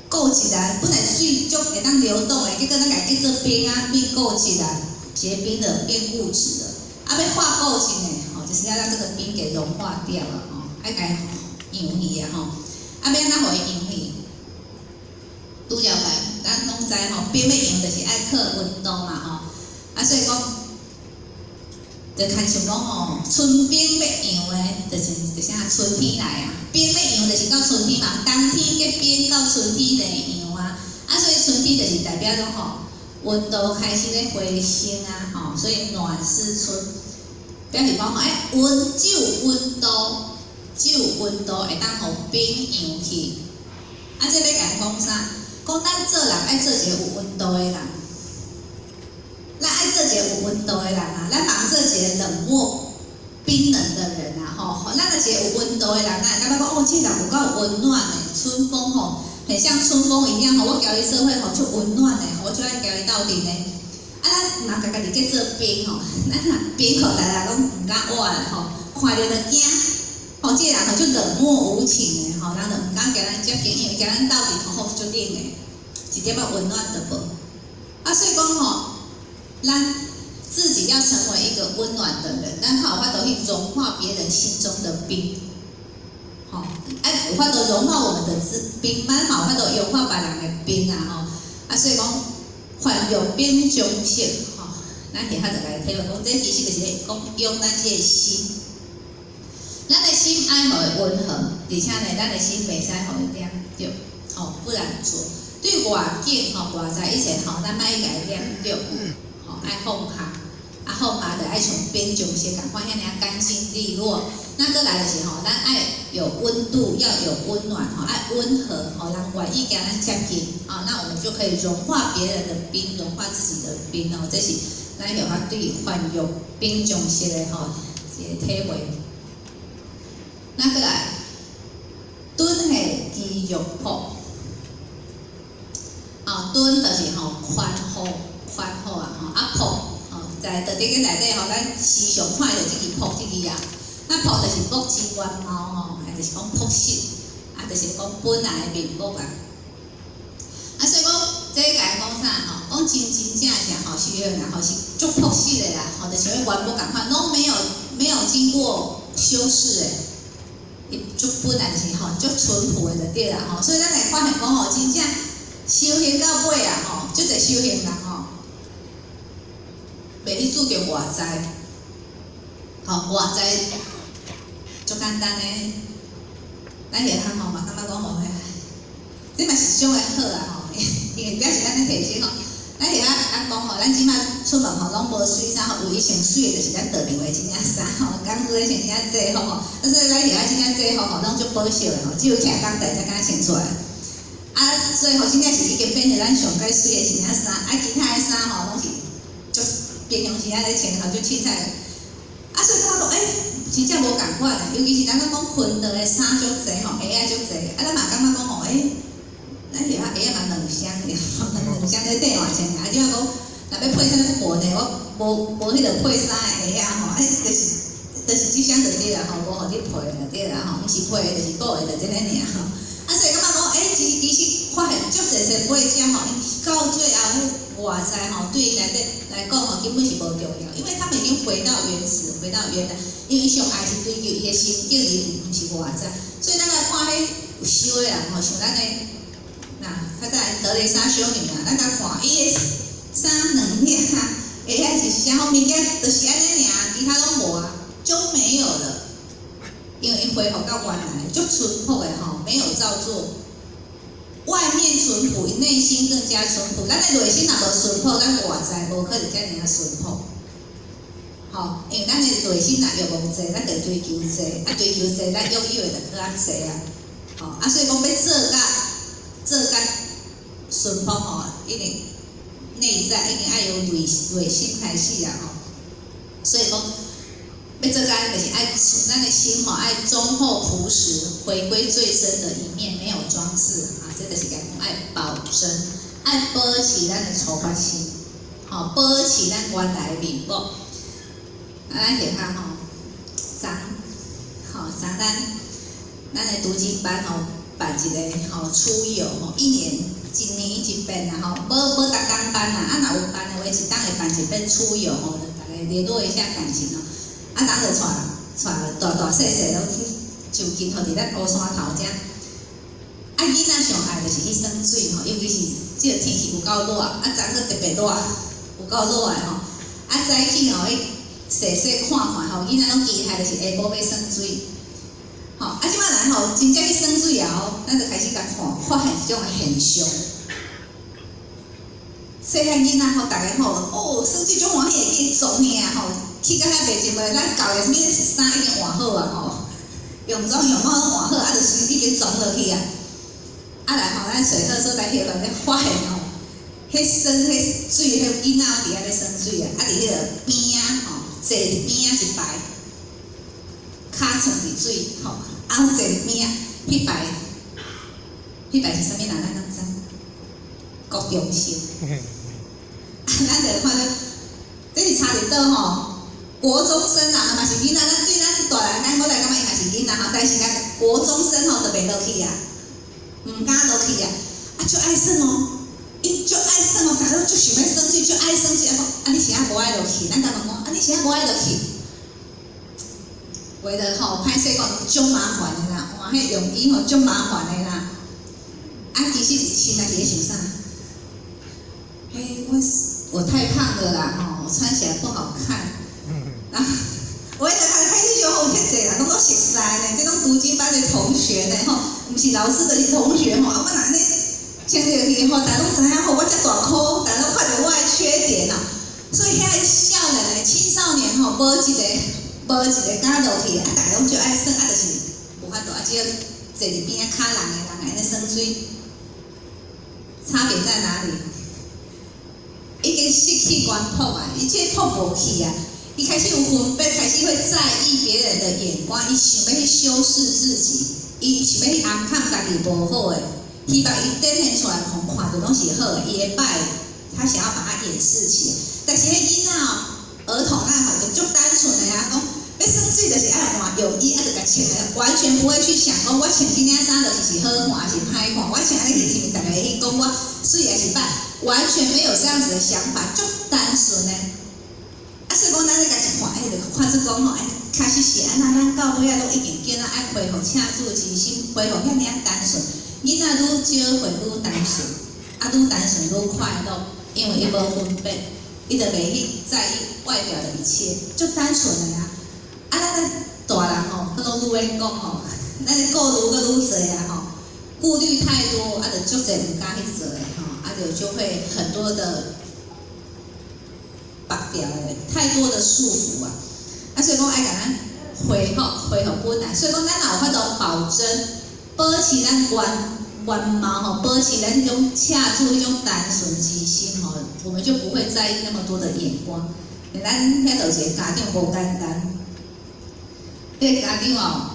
固执人本来水足会当流动的，结果咱家结做冰变固执人，结冰了变固执了。要化固执呢？就是要让这个冰给融化掉了要甲伊融去要安怎互伊融去？拄了解，咱拢知冰要融就是爱靠温度嘛所以讲，就看像讲春冰要融的，就是啥春天来冰要融就是到春天嘛，冬天结冰到春天来融所以春天就是代表讲温度开始咧回升所以暖湿春。表示讲只有温度会当互冰融去。这要甲伊讲啥？讲咱做人爱做一个有温度的人，咱爱做一个有温度的人咱茫做一个冷漠、冰冷的人咱就一个有温度的人，咱会感觉讲这人有够温暖的，春风很像春风一样我交伊做伙足温暖的，我就爱交伊斗阵的。咱嘛家己结做冰咱若冰来拢唔敢活啦看着就惊这个人就冷漠无情的人就唔敢甲咱接近，因为甲咱斗阵足冷的，一点仔温暖都无所以讲咱自己要成为一个温暖的人，咱才有法度去融化别人心中的冰有法度融化我们的冰，咱嘛有法度融化别人的冰所以讲凡有冰中性咱其他就来体会讲，这其实就是讲用咱这个心，咱的心爱互伊温和，而且呢，咱的心袂使互伊黏着，不然做对外境外在一切咱莫去甲伊黏着，爱放下，放下就爱像冰中性共款，遐尔干净利落。那过来就是咱爱有温度，要有温暖爱温和人愿意甲咱接近那我们就可以融化别人的冰，融化自己的冰这是咱有法对凡有冰中性的一个体会。那过来敦下肌肉谱敦就是宽厚谱在在这个内底咱时常看到这支谱这支那谱就是木之原貌就是讲朴实就是讲本来的面目所以讲这个甲伊讲啥讲真正是修行人是足朴实的啦就像原本共款拢没有经过修饰的，伊足本来就是足淳朴的就对啦所以咱会发现讲真正修行到尾足侪修行人袂去注重外在外在足简单的，咱下趟嘛感觉讲这嘛是种的好因为表示咱咧提醒咱下讲咱即摆出门拢无水衫唯一穿水的就是咱道场的这件衫工具咧穿遮济所以咱下真正济拢足保守的只有徛工地才敢穿出来所以真正是已经变成咱上解水的这件衫其他的衫拢是足平常时咧穿就凊彩所以感觉真正无共款的，尤其是咱讲裙的衫足济鞋仔足济咱嘛感觉讲咱鞋仔嘛两双咧缀换穿即摆讲若要配啥薄的，我无迄个配衫的鞋仔就是即双就对啦无互你配就对啦毋是配的就是补的就这样尔所以感觉讲其实看发现足侪些买家吼，到最后外在吼，对伊来讲吼，根本是无重要，因为他们已经回到原始，回到原来，因为伊上爱是追求伊的心境，伊毋是外在，所以咱来看迄有修的人吼，像咱的较早德蕾莎修女啊，咱来看伊的衫两领啊，下遐是啥物物件，就是安尼尔，其他拢无啊，就没有了，因为伊恢复到原来，就淳朴的吼，没有造作。外面淳朴，内心更加淳朴。咱的内心若无淳朴，咱外在无可能遮尔啊淳朴。吼，因为咱的内心若欲望济，咱就追求济，啊追求济，咱拥有的就搁较济啊。吼，啊所以讲要做甲淳朴吼，一定内在一定爱由内心开始啦吼。所以讲要做甲就是爱咱的心吼，爱忠厚朴实，回归最真的一面，没有装饰。这就是讲爱保真，爱保持咱的初发心，吼，保持咱原来的面目。啊，咱下下吼，咱的读经班吼办一个吼出游吼，一年一遍啦吼，无逐工办啦，啊若有办的话，一档会办一遍出游吼，大家联络一下感情哦。啊，咱就带大细拢去就近吼，伫咱乌山头遮。啊，囡仔上爱就是去耍水吼，尤其是即个天气有够热，啊，昨个特别热，有够热的吼。啊，早起吼，细看吼，囡仔拢期待就是下晡要耍水。吼，啊，即摆人吼真正去耍水啊吼，咱就开始甲发现一种现象。细汉囡仔吼，逐个吼，耍水种欢喜会去装兄吼，去到遐袂真袂，咱教的啥物衫已经换好啊吼，泳装泳帽拢换好，啊，就是已经装落去啊。啊来吼，咱水课所在迄个咧发现吼，迄耍迄水，迄囡仔伫遐咧耍水啊，啊伫迄个边啊吼，坐伫边啊一排，骹藏伫水吼，啊坐伫边啊，迄排是啥物人？咱敢知？国中生。啊，咱就看到，这是差伫倒吼，国中生啊，嘛是囡仔，咱对咱大人，咱我来感觉伊嘛是囡仔吼，但是咱国中生吼就袂落去啊。毋敢落去啊！啊，就爱耍哦，伊就爱耍哦，大家就想要耍水，就爱耍水。啊，你是啊无爱落去？咱甲问讲，啊，你是啊无爱落去？为了吼，歹势讲足麻烦的啦，换迄用语吼足麻烦的啦。啊，其实心内伫咧想啥？嘿，我太胖了啦，吼，我穿起来不好看。然后我一开始就好遐济啦，拢熟悉呢，这种读经班的同学呢，吼。毋是老师，就是同学吼，啊，我若安尼穿落去吼，大家拢知影吼，我遮大箍，大家拢看到我的缺点啊。所以遐少年的青少年吼，无一个敢落去，啊，大家拢就爱耍，啊，就是无法度，啊，只要坐伫边仔骹人安尼耍水，差别在哪里？已经失去原谱啊，伊这谱无去啊，伊开始有分别，开始会在意别人的眼光，伊想要去修饰自己。伊想要去暗藏家己无好诶，希望伊展现出来，互看着拢是好诶，伊会歹，他想要把它掩饰起来。但是迄囡仔儿童那吼就足单纯诶啊，讲要耍水就是爱换泳衣，啊就甲穿诶，完全不会去想讲我穿即领衫就是好看还是歹看，我穿安尼是毋是大家会去讲我水还是歹，完全没有这样子的想法，足单纯诶。啊，所以讲咱咧家己看，就看出讲吼，开始是安那，咱到尾仔拢已经叫咱爱恢复请主之心，恢复遐尔单纯。囡仔愈少会愈单纯，啊愈单纯愈快乐，因为伊无分别，伊就袂去在意外表的一切，就单纯的呀。啊，咱咧大人吼，他拢愈免讲吼，咱咧顾虑个愈侪啊吼，顾虑太多，啊就足侪毋敢去做诶吼，啊就会很多的。绑掉的太多的束缚啊，啊，所以讲爱甲咱恢复本来，所以讲咱若有法度保真，保持咱原貌吼，保持咱迄种恰处迄种单纯之心吼，我们就不会在意那么多的眼光。咱遐就一个家长无简单，迄个家长哦，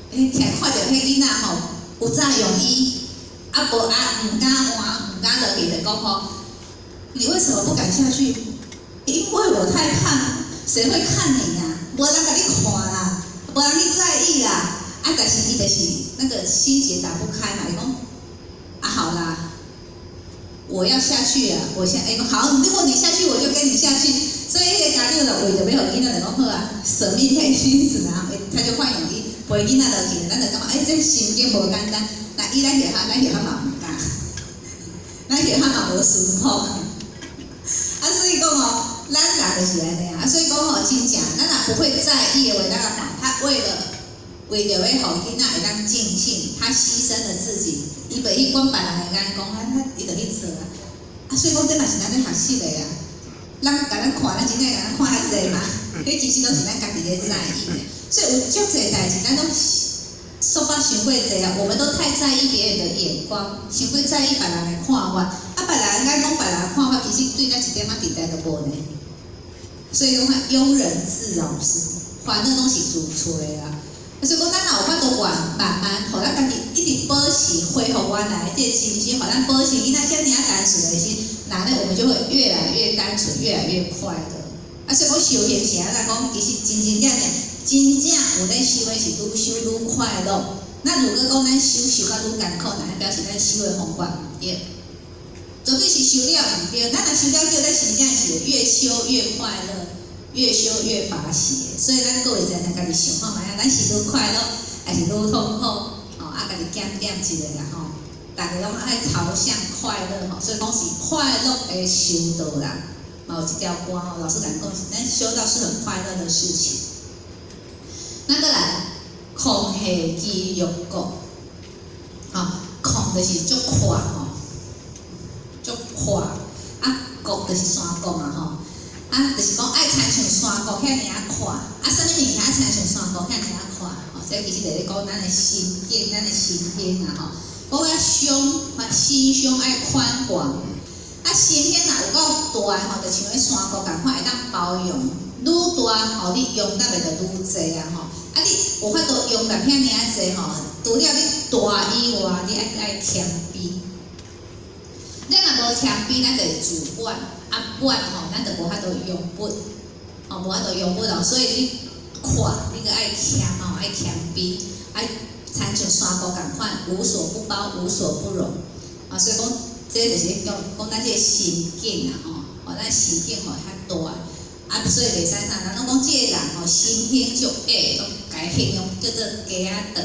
看到迄囡仔吼有早泳衣，啊无毋敢换，毋敢落去就讲吼，你为什么不敢下去？因为我太胖，谁会看你呀？无人甲你看啦，无人去在意啦。啊，但是伊就是那个心结打不开嘛，伊讲啊好啦，我要下去啊，我下好，如果你下去，我就跟你下去。所以迄个家长就为着要互囡仔就讲好啊，舍命配君子啊，他就换泳衣陪囡仔落去，咱就感觉这心境无简单。那伊咱学校嘛唔敢，咱学校嘛无思考。所以讲哦，咱人就是安尼啊，所以讲哦，真正咱若不会在意的话，咱个他为着要互囡仔会当尽兴，他牺牲了自己，伊袂去管别人的眼光，伊就去做啊。所以讲这嘛是咱咧学习的啊。咱甲咱看，咱真正甲咱看较济嘛，迄其实都是咱家己咧在意的。所以有足济代志，咱都说法伤过济啊，我们都太在意别人的眼光，伤过在意别人的看法。别人爱讲别人的看法，其实对咱一点仔地带都无呢。所以讲庸人自扰之，烦恼拢是自找的啊。所以讲，咱若有法度慢慢，互咱家己一直保持恢复原来这个心情，互咱保持囡仔遮尔单纯的心，那呢我们就会越来越单纯，越来越快乐。所以讲修行是安怎讲？其实真正有咧修的是愈修愈快乐。那如果讲咱修到愈艰苦，那表示咱修的方法唔对。绝对是修了唔对，咱若修了对，咱真正是越修越快乐，越修越法喜。所以咱各位在家己想看卖啊，咱是愈快乐，还是愈痛苦？家己检点一下啦吼。大家拢爱朝向快乐吼，所以讲是快乐的修道啦。有一条歌吼，老师讲是咱修道是很快乐的事情。咱再来，空下基欲国，空就是足快吼。足快国就是山国嘛吼，就是讲爱亲像山国遐尔快，啥物物件爱亲像山国遐尔快，这其实就是咧讲咱的心境，咱的心胸啊吼，讲心胸爱宽广，心胸若有够大吼，就像迄山国共款会当包容，愈大吼，你容纳的就愈济啊吼，你有法度容纳遐尔济吼，除了你大以外，你爱谦卑。咱若无谦卑，咱就是自满，满吼，咱就无法度用不，无法度用不咯。所以你看，你个爱谦吼，爱谦卑，爱亲像山国共款，无所不包，无所不容。所以讲，这就是讲咱这个心境吼，咱心境吼较大，所以袂使啥，人拢讲这个人吼心胸足矮，拢甲伊形容叫做鸡仔长，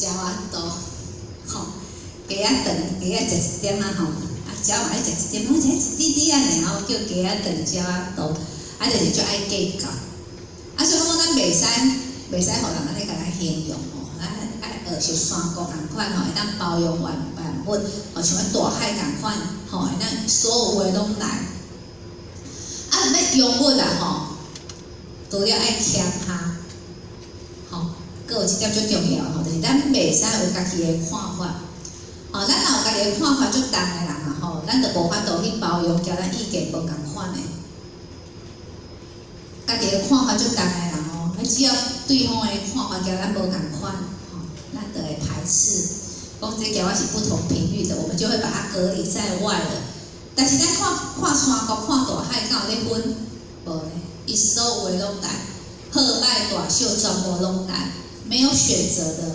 鸟仔多，吼，鸡仔长，鸡仔食一点吼。鸟嘛爱食一点，我食一滴滴啊，然后叫鸡仔长，鸟仔多，就是足爱计较。所以讲咱袂使互人安尼甲咱形容吼，咱爱像山国共款吼，会当包容万物，像迄大海共款吼，会当所有话拢来。要容物啦吼，除了爱谦下，吼，佫有一点最重要吼，就是咱袂使有家己的看法。咱若有家己的看法足重的人啊吼，咱就无法度去包容，交咱意见无共款的。家己的看法足重的人哦，只要对方的看法交咱无共款，咱就会排斥。讲这交我是不同频率的，我们就会把它隔离在外了。但是咱看山国、看大海，敢有咧分？无咧，伊所有的拢来，好歹大小全部拢来，没有选择的。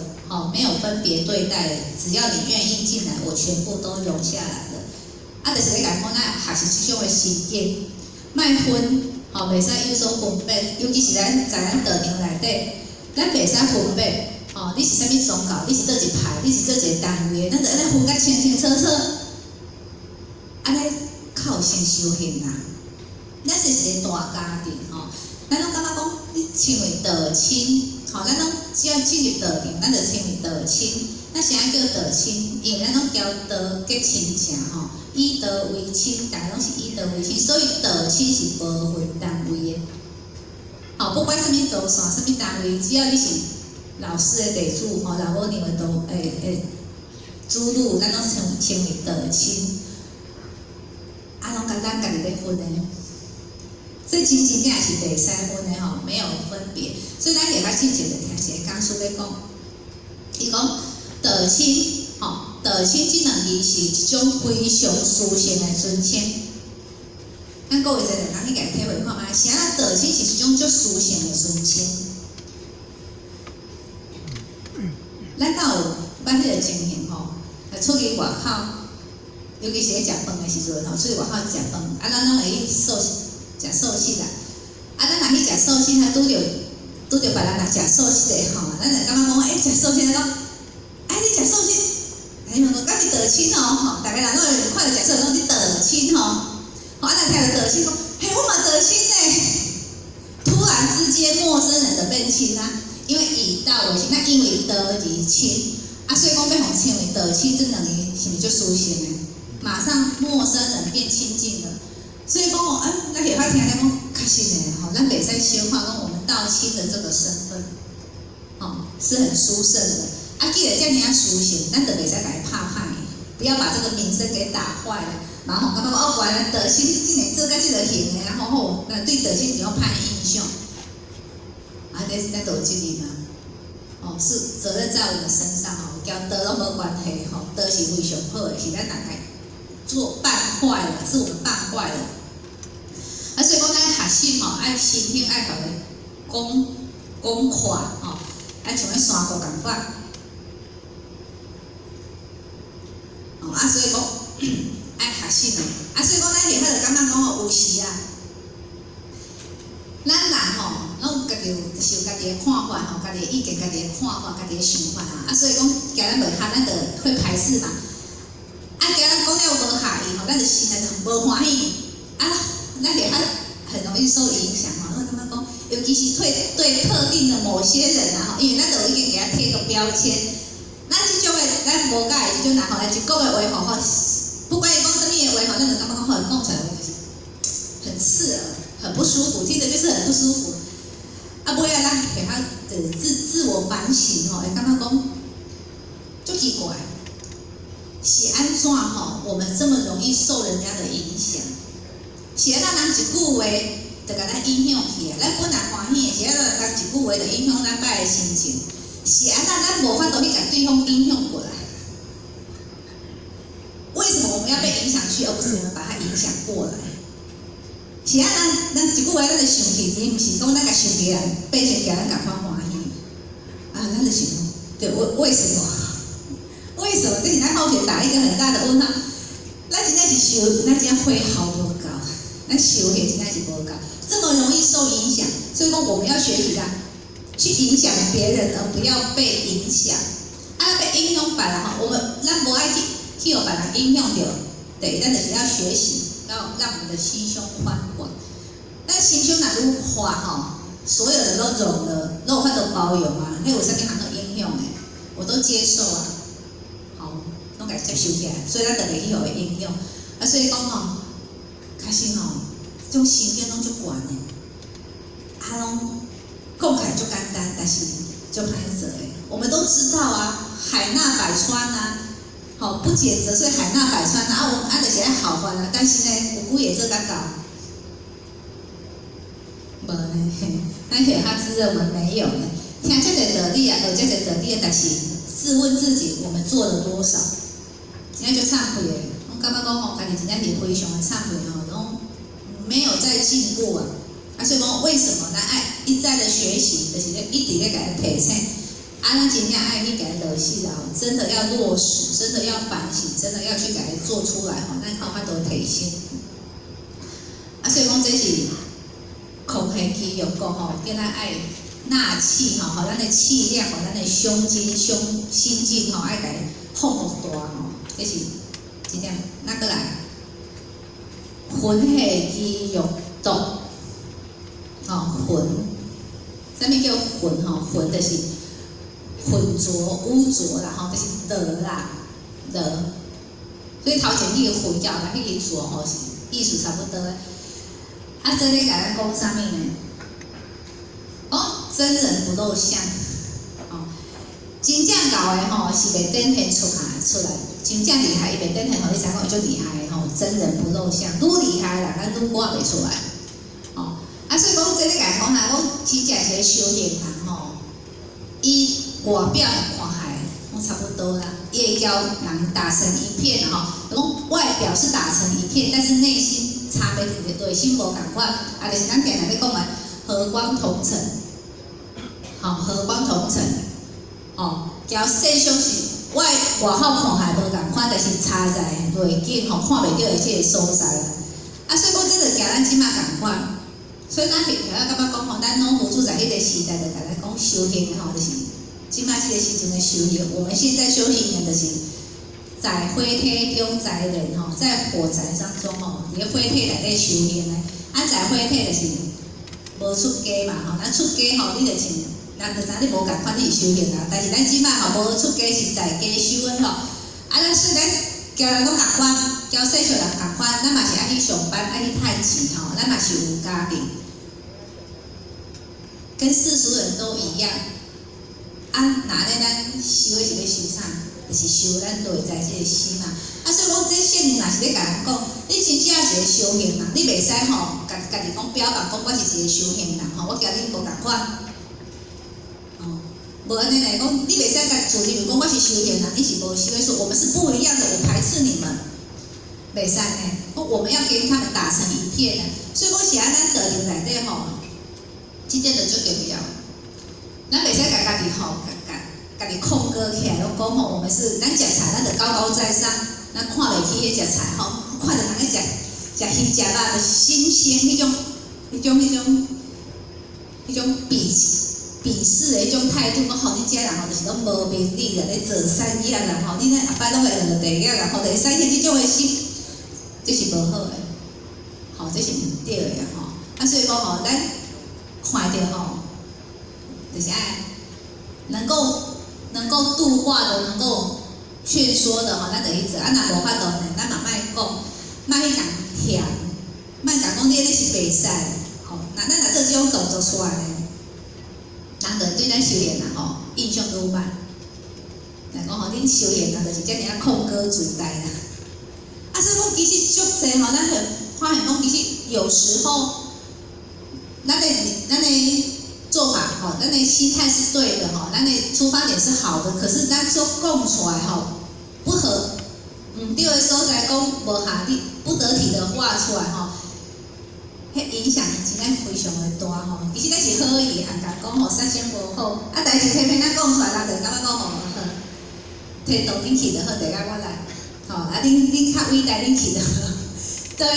没有分别对待的，只要你愿意进来，我全部都容下来了。就是咧讲咱学习这种的心境，莫分，袂使有所分别，尤其是在咱道场内底，咱袂使分别，你是啥物宗教，你是倒一派，你是倒一个单位的，咱就安尼分甲清清楚楚，安尼较有先修行啦。咱是一个大家庭咱拢感觉讲，你称为道亲。咱拢只要进入道场，咱就称为道亲。那啥叫道亲？因为咱拢交道结亲情以道为亲，大家拢是以道为亲，所以道亲是无分单位的。不管什么祖先、什么单位，只要你是老师的弟子老母娘的子女，咱拢称为道亲。拢甲咱家己咧分的。所以真正是袂使分的没有分别。所以咱下较进前就听一个讲师咧讲，伊讲道亲，道亲这两字是一种非常殊胜的尊称。咱各位在人去家体会看卖，啥啦？道亲是一种足殊胜的尊称。咱敢有捌迄个情形出去外口，尤其是咧食饭的时阵吼，出去外口食饭，啊，咱拢会去食寿司啦。啊，咱若去食寿司，拄着别人来食寿司的吼，咱就感觉讲，食寿司，讲，你食寿司，伊问讲，敢是道亲哦，吼，大家人拢会看着食寿司，拢是道亲吼，吼，啊，咱听着道亲讲，我嘛道亲呢。突然之间，陌生人的变亲啊，因为以道为亲，那因为道而亲，啊，所以讲要互称为道亲，这两个是毋是就舒心的？马上陌生人变亲近了。所以讲哦，咱下摆听咧讲，确实呢，吼，咱袂使小看讲我们道亲的这个身份，是很殊胜的。啊，既然这样殊胜，咱就袂使甲伊拍歹，不要把这个名声给打坏了。然后感觉原来道亲竟然做到这个型的，然后那对道亲有歹印象，啊，咱都有责任啊。是责任在我们身上哦，交道拢无关系吼，道是非常好的，是咱大概做办坏了，是我们办坏了。啊，所以讲咱学习吼，爱心性爱学的讲快吼，爱像咧山谷共款。啊，所以讲爱学习的，啊，所以讲咱下摆就感觉讲吼，有时啊，咱人吼，拢家己就是有家己的看法吼，家己的意见、家己的看法、家己的想法啊，所以讲惊咱袂合，咱就会排斥嘛。啊，惊咱讲了无合意吼，咱就心内就无欢喜啊，咱下摆很容易受影响吼，因为他们讲，尤其是对特定的某些人啊，因为咱就已经给他贴个标签。咱即种的，咱无解即种人吼，来一讲的话吼，不管伊讲什么的话吼，咱就感觉讲吼，讲出来就是很刺耳，很不舒服，听着就是很不舒服。啊，尾仔咱给他自我反省吼，会感觉讲，足奇怪，是安怎吼？我们这么容易受人家的影响？是啊，咱人一句话就甲咱影响去啊，咱本来欢喜的，是啊，人一句话就影响咱摆的心情。是啊，咱无法度去甲对方影响过来。为什么我们要被影响去，而不是我们把它影响过来？是啊，咱一句话咱就生气，而不是讲咱甲生气人变成叫咱甲欢喜。啊，咱就想，对，为什么？为什么？这是咱后面打一个很大的问号。咱真正是修，咱真正会好无够，咱修的真正是无够，这么容易受影响，所以讲我们要学习去影响别人，而不要被影响。啊，被影响别人吼，咱无爱去互别人影响着，对，咱就是要学习，要让我们的心胸宽广。咱心胸若愈宽吼，所有的都容了，都有法度包容啊。迄有啥物通去影响的，我都接受啊。好，拢甲接受起来，所以咱就袂去互伊影响。啊，所以讲吼，确实吼，这种心境拢足悬的，啊拢。讲起来就简单，但是就歹做诶。我们都知道啊，海纳百川啊，好不减则，所以海纳百川啊。我们就是爱好翻啊，但是呢，有几个做甲到，无呢。咱下下自认我们没有呢。听这个道理啊，学这个道理，但是自问自己，我们做了多少？现在就忏悔诶。我感觉讲吼，家己真正是非常的忏悔吼，拢没有再进步啊。啊，所以讲为什么咱爱一再的学习，就是咧一直咧给它提醒，啊，咱真正爱去给它落实啦，真的要落实，真的要反省，真的要去给它做出来吼，咱靠法度提醒。啊，所以讲这是空气肌肉讲吼，叫咱爱纳气吼，互咱的气量，互咱的胸襟、心境吼，爱给它放大吼，这是真正那个来魂气肌肉毒。魂，啥物叫魂吼？魂就是浑浊、污浊啦，吼，就是浊啦，浊。所以头前迄个魂教甲迄个浊吼是意思差不多诶。啊，真咧甲咱讲啥物呢？真人不露相，真正搞诶吼是袂展现出来，真正厉害伊袂展现吼，你知影讲伊足厉害诶吼，真人不露相，愈厉害啦，咱愈挂袂出来。啊，所以讲，这个甲讲啦，讲真正是修行人吼，伊外表会看起来，拢差不多啦，伊会叫人打成一片吼，讲外表是打成一片，但是内心差别特别多，心无共款，啊，就是咱定定咧讲诶，和光同尘，和光同尘，叫世俗是外口看起来无共款，款，但是差在袂紧吼，看袂到的即个所在啦。啊，所以讲这个行咱即马共款，所以咱后尾感觉讲吼，咱拢无住在迄个时代，就甲咱讲修行吼，就是即马即个时阵的修行。我们现在修行的就是在火体中在人吼，在火宅当中吼，伫个火体内底修行的。啊，在火体就是无出家嘛吼，咱出家吼，你就像咱就知你无共款，你是修行啦。但是咱即摆吼无出家是在家修的吼。啊，咱虽然交人拢共款，交世俗人共款，咱嘛是爱去上班，爱去趁钱吼，咱嘛是有家庭，跟世俗人都一样。啊，那咧咱修的是咧修啥？就是修咱内在即个心嘛。啊，所以讲这圣人若是咧甲咱讲，你真正是个修行人，你袂使吼，家己讲表白讲我是一个修行人吼，我交你无共款。哦，无安尼来讲，你袂使家自认为讲我是修行人，你是无修的，说我们是不一样的，我排斥你们，袂使呢。我们要跟他们打成一片的。所以讲是安咱道场内底吼，真正就最重要。咱袂使家己吼，家己控歌起来，拢讲吼，我们是咱食菜，咱就高高在上，咱看袂起迄食菜吼，看着人咧食鱼食肉，就新鲜迄种鄙视的迄种态度，讲吼，你遮人吼就是拢无明理的，咧做善业人吼，你咧后摆拢会落地狱啦，吼，就是产生即种的心，这是无好的，吼，这是毋对的吼。啊，所以讲吼，咱看着吼，就是爱能够度化的，能够劝说的吼，咱就去做。啊，若无法度呢，咱嘛莫讲，莫去共嫌，莫共讲你是袂使，吼。那咱若做这种动作出来呢，人就对咱修行人吼印象愈歹。来讲吼，恁修行人就是遮尔控歌主代啦。啊，所以讲其实足济吼，咱很发现讲，其实有时候，咱的做法吼，咱的心态是对的吼，咱的出发点是好的，可是咱说讲出来吼不合，对的所在讲无合理、不得体的话出来吼，迄影响真正非常的大吼。其实咱是好意，啊，甲讲吼杀声无好，啊，代志偏偏咱讲出来，人就感觉讲吼，天动恁去就好，地甲我来，吼，啊，恁较伟大，恁去就好。对，咱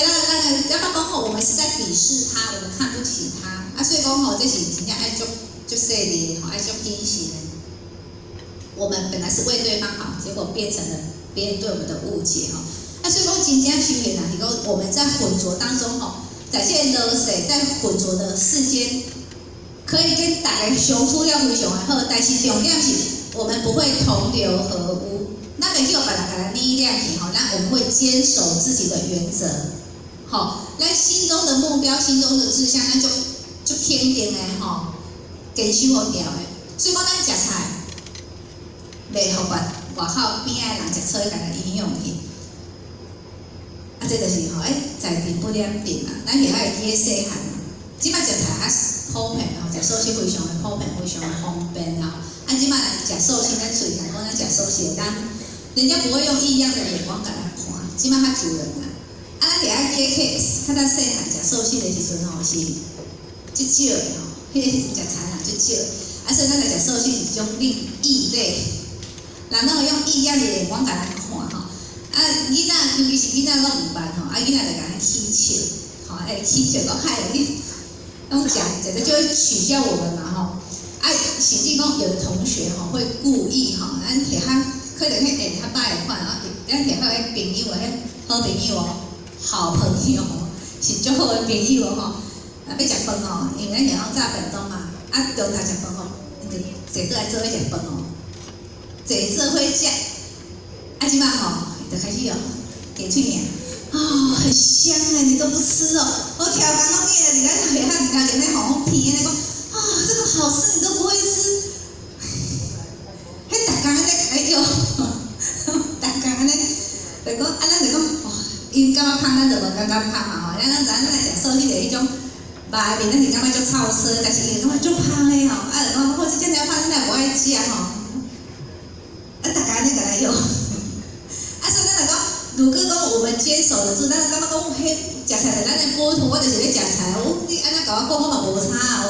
感觉讲吼，我们是在鄙视他，我们看不起他。啊，所以讲吼，这是真正爱足犀利的吼，爱足惊喜的。我们本来是为对方好，结果变成了别人对我们的误解吼。啊，所以讲真正修行啊，是讲我们在混浊当中吼，在这个落势，在混浊的世间，可以跟大家相处了非常的好，但是重点是我们不会同流合污。咱袂叫别人甲咱力量去吼，我们会坚守自己的原则。好，咱心中的目标、心中的志向，咱就坚定的吼，坚守好条的。所以讲，咱食菜，袂互外口边仔人食菜，甲咱影响去。啊，这就是吼，在定不了定啊。咱现在记个细汉，即摆食菜较普遍吼，食素食非常的普遍，非常的方便啊。啊，即摆人食素食，咱嘴讲咱食素食，人家不会用异样的眼光甲咱看，即摆较自然啦。啊，咱伫遐记起，较早细汉食素食的时阵吼，是足少的吼，迄个时阵食菜人足少。啊，所以咱来食素食是一种异类，人拢会用异样的眼光甲咱看吼。啊，囡仔尤其是囡仔拢毋捌吼，啊，囡仔就甲咱起笑，吼，起笑讲害你，拢讲就会取笑我们嘛吼。啊，甚至讲有的同学吼会故意吼，咱摕较可能迄下较歹的款啊，咱摕迄个朋友迄好朋友哦，好朋友哦，是足好的朋友哦吼。啊，要食饭哦，因为咱然后炸便当嘛，啊，中昼食饭哦，因就坐倒来做伙食饭哦，坐做伙食，啊，即摆吼。就开始哦，点嘴脸，很香哎，你都不吃哦。我调羹拢念了，你在陪他，你看前面好像皮那个，这个好吃你都不会吃。迄大家咧，哎呦，大家咧，就讲咱就讲，因感觉芳，咱就无感觉芳嘛吼。咱来食素食的迄种肉面，咱是感觉足臭臊，但是伊感觉足芳的吼。啊，就讲好似这条芳，咱也无爱食吼。啊，大家咧甲咱用。所以咱来讲，如果讲我们坚守得住，咱感觉讲，迄食菜咱的补偿，我就是咧食菜，你安尼甲我讲，我嘛无差啊，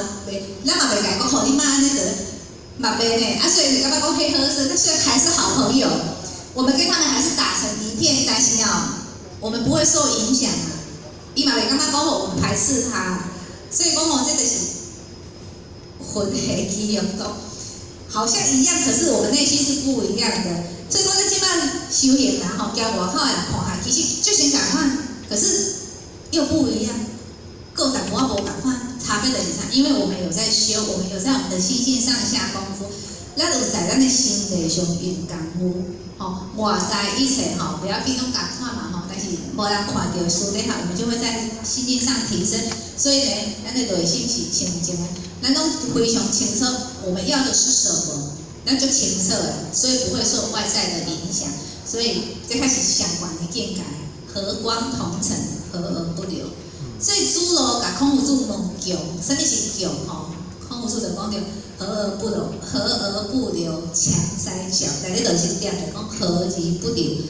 咱嘛袂甲伊讲，吼，你妈安尼做，嘛袂呢。啊，所以就感觉讲，迄好势，虽然还是好朋友，我们跟他们还是打成是我们不会受影响啊。伊嘛袂感觉讲我们排斥他，所以讲这就是混合肌肉动，好像一样，可是我们内心是不一样的。所以讲咱即摆修行啦，交外口的人看下，其实就相共款，可是又不一样，各淡薄仔无共款，差别就是啥？因为我们有在修，我们有在我们的心性上下功夫，咱有在咱的心理上用功夫。外在一切不要比拢共款嘛但是无人看到私底下，我们就会在心境上提升。所以呢，咱的内心是清净的，咱拢非常清楚我们要的是什么，咱就清楚了，所以不会受外在的影响。所以这开始相关的见解，和光同尘，和而不流。所以诸罗甲空无主问强，什么是强空无主就讲到和而不流，和而不流，强塞小，内底就是点就讲和而不流，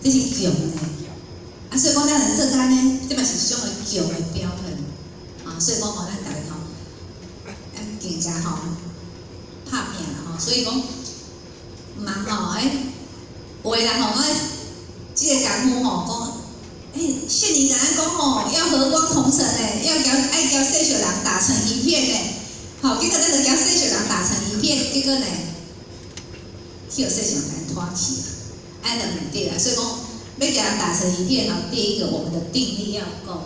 这是强的。所以讲咱人做干呢，这嘛是一种的强的标准所以讲咱大家更加拍拼啦所以讲唔通有的人讲这个功夫讲。圣人甲咱讲要和光同尘要交世俗人打成一片结果咱就交世俗人打成一片，结果呢，去世俗人拖起就唔对啦。所以讲，要交人打成一片第一个我们的定力要够，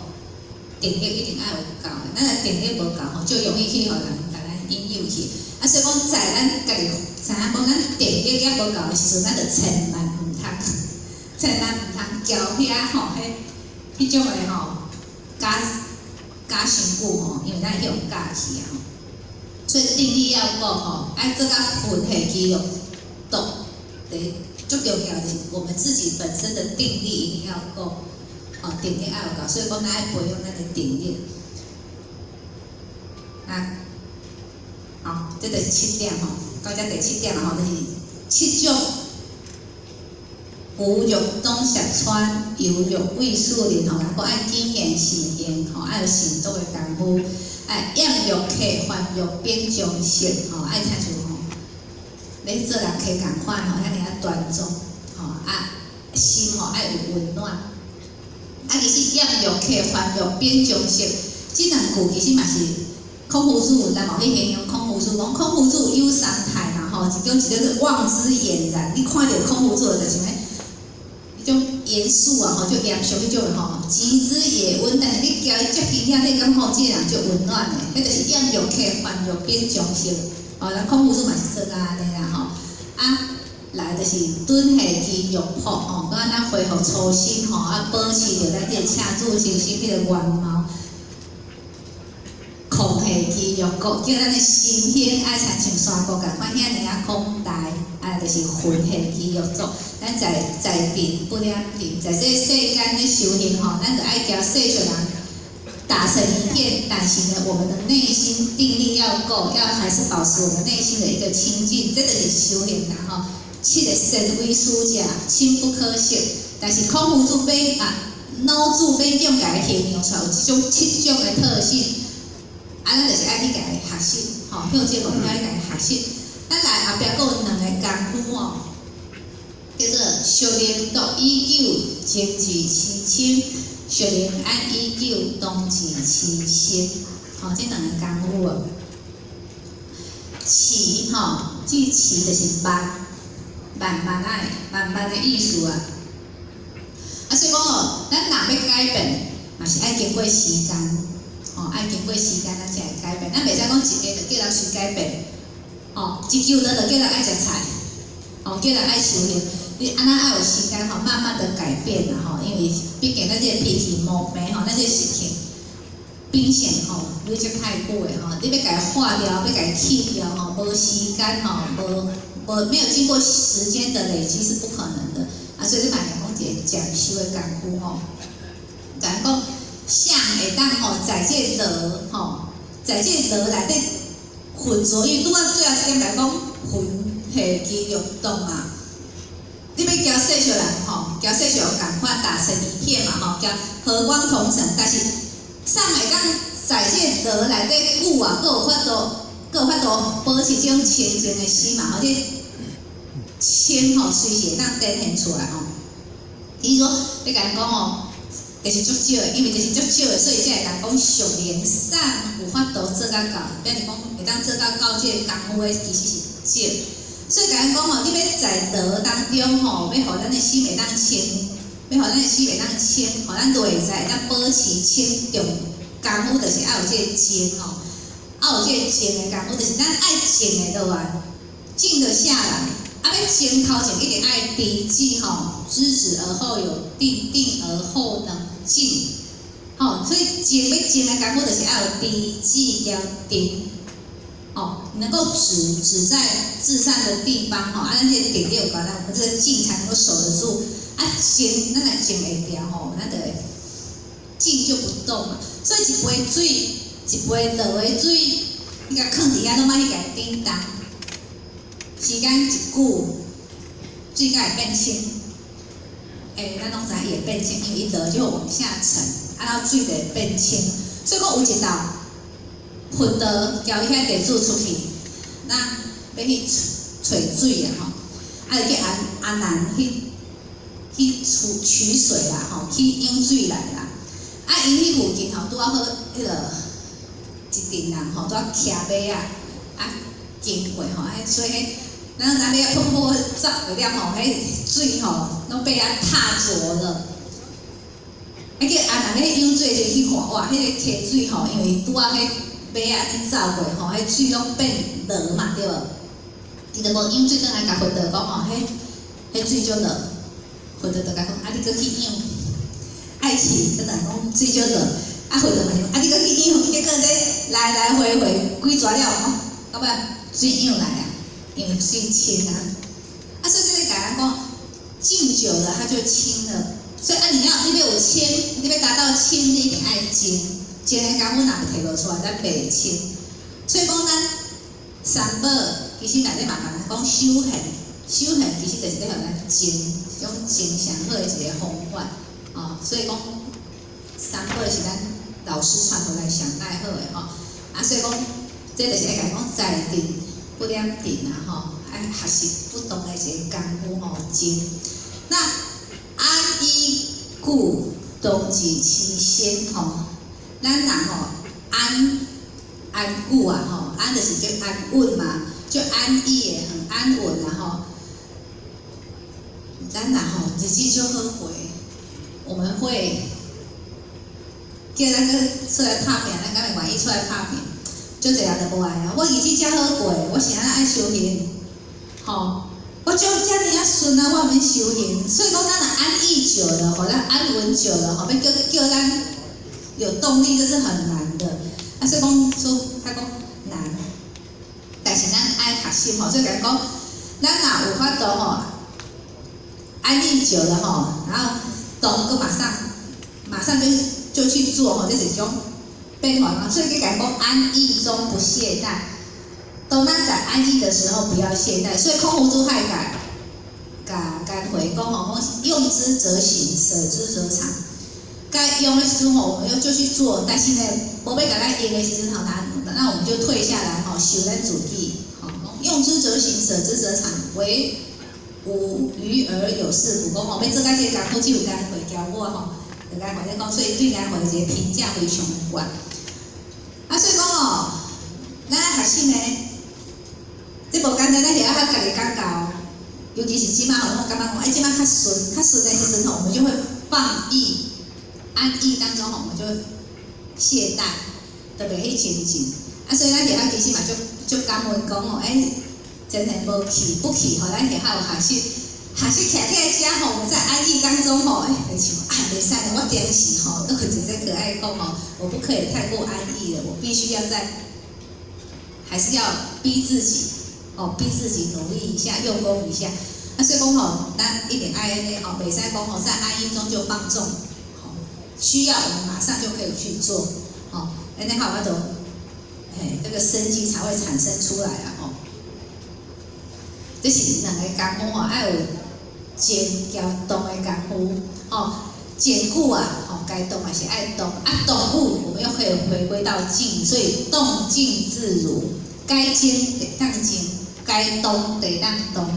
定力一定要有够的。咱的定力无够就容易去互人甲咱引诱去。所以讲，在咱家己知影讲，咱定力也无够的时阵，咱就千万唔通。千万唔通交遐迄种的假伤久因为咱迄种假去所以定力要够爱做到混合肌肉动，最重要的是我们自己本身的定力一定要够定力要有够，所以讲咱爱培养咱的定力好，这就是7点到这第7点就是7种。骨肉东石川，油肉味素林咱讲爱经验实验爱有行动的功夫，验肉客还肉变种性爱听像你做人客共款遐尔端庄心爱有温暖其实验肉客还肉变种性这两句其实嘛是空无主，咱嘛去形容空无主，讲空无主有三态嘛一种是望之俨然，你看到空无主的就是迄种严肃就严肃迄种极之野温，但是你交伊接近你感觉这人就温暖的，迄就是验肉客还肉变种性咱空无主嘛是做到安尼啦来就是敦下肌肉魄讲咱恢复初心保持着咱这个恰住精神迄个原貌。空下肌肉骨，叫咱的心胸爱亲像山谷共款遐尔广大，就是混合肌肉组。咱在定不了定，在这世间的修行咱就爱交世俗人打成一片，但是呢，我们的内心定力要够，还是保持我们内心的一个清净，这就是修行啦7个身为书者，亲不可惜。但是空无主脑主要用甲伊形容出来有这种7种的特性。咱就是爱去甲伊学习，向这个目标去甲伊学习。咱来后壁佫有2个功夫叫做熟练度以久，精聚其清；熟练安以久，动其其心。这2个功夫持这持就是慢的意思所以讲咱若要改变，嘛是爱经过时间。爱经过时间，咱才会改变。咱袂使讲一下就叫人随改变，一旧的就叫人爱食菜，叫人爱修行。你安那爱有时间慢慢的改变啦因为毕竟咱这个脾气毛病咱这个事情秉性有这太久的你要甲伊化掉，要甲伊去掉无时间没有经过时间的累积是不可能的所以你嘛讲一个讲修的功夫咱讲。像会当在这在这内底混浊，因为拄仔最后一点来讲混合肌肉动你要交世俗人交世俗人共款打成一片嘛交和光同尘，但是上会当在这内底久佫有法度保持这种清净的心嘛这清随时会当展现出来伊说要甲人讲哦，就是足少的，因为就是足少的，所以才会人讲上连上有法度做甲到，比如讲会当做到这个功夫的其实是少。所以甲人讲吼，你要在道当中吼，要互咱的心会当清，要互咱的心会当清，互咱内在会当保持清重。功夫就是要有这个静吼，要有这个静的功夫，就是咱爱静的落来，静得下来。啊，要静头前一定爱定静吼，知止而后有定，定而后能静。吼，所以静要静的功夫就是要有定静要定。哦，能够止在至善的地方吼，啊，咱这个定力有高，咱我们这个静才能够守得住。啊，静，咱来静会掉吼，咱就静就不动嘛。所以一杯水，一杯倒的水，你甲放伫遐，拢莫去甲伊叮当。时间一久，水才会变清。咱拢知伊会变清，因为伊倒就往下沉，啊，到水就会变清。所以讲有一道。混得交伊遐地主出去，那要去找水啊吼，啊就叫阿南去取水啦吼，去养水来啦。啊，因迄附近吼拄啊好迄个一群人吼拄啊骑马啊经过吼，所以迄咱那边喷喷走个了吼，迄水吼拢被啊踏浊了。啊叫阿南咧养水就去看，哇，迄个溪水吼，因为拄啊迄马啊，去走过吼，迄水拢变热嘛，对无？伊就无养水，转来甲混道讲吼，迄水就热，混道就甲讲，啊，你搁去养，爱去，转来讲水就热，啊，混道嘛讲，啊，你搁去养，结果咧来来回回几抓了吼，到尾水养来啊，因为水清啊，啊，所以这个甲人讲，静久了它就清了，所以啊，你要有清，你要达到清，你一定爱静。静的功夫若摕无出来，咱袂清。所以讲咱三宝其实内底嘛讲修行，修行其实就是要互咱静，是种静上好的一个方法。哦，所以讲三宝是咱老师传落来上带好的吼。啊，所以讲这就是爱讲在定不念定啊吼，爱学习不同的一个功夫吼静。那安依故动即其先吼。咱人吼安固啊吼，安就是叫安稳嘛，就安逸的，很安稳啊吼。咱人吼日子就好过，我们会叫咱个出来拍片，咱敢会愿意出来拍片？就这样就无爱啊！我日子才好过，我是安爱修行，吼，我就遮尔啊顺啊，我免修行。所以讲，咱若安逸久了，吼，咱安稳久了，吼，要叫咱。有动力这是很难的，啊，所以讲他讲难，但是咱爱学习吼，所以讲咱若有法度吼，安逸久了吼，然后动个马上就去做吼，这是一种变化嘛。所以讲安逸中不懈怠，当咱在安逸的时候不要懈怠。所以空无诸害感回讲吼，用之则行，舍之则藏。该用的时候，我们就去做，但是呢，无要甲咱用的时候，那我们就退下来吼，修咱自己，吼，用之则行，舍之则藏，为无余而有是故。讲吼，要做甲这个功夫，只有咱会教我吼，就咱会咧讲，所以对咱会一个评价非常高。啊，所以讲哦，咱学习呢，这无简单，咱就要家己讲教，尤其是即马吼，我感觉讲，即马较顺的时阵吼，我们就会放逸。安逸当中吼，我们就懈怠，就袂去前进。啊，所以咱伫遐其实嘛就感恩讲吼，真诶无去不去吼，咱伫遐有学习徛起遮吼，我们在安逸当中吼，就像袂使的，我顶时吼，都很真可爱讲吼，我不可以太过安逸了，我必须要还是要逼自己，逼自己努力一下，用功一下。啊，所以讲吼，咱一定爱安尼吼，袂使讲吼，在安逸中就放纵。需要我们马上就可以去做，哦，安尼好法度，这个生机才会产生出来啊，哦，这是两个功夫哦，要有静交动的功夫，哦，坚固啊，哦，该动还是爱动，啊，动物我们又可以回归到静，所以动静自如，该静得当静，该动得当动，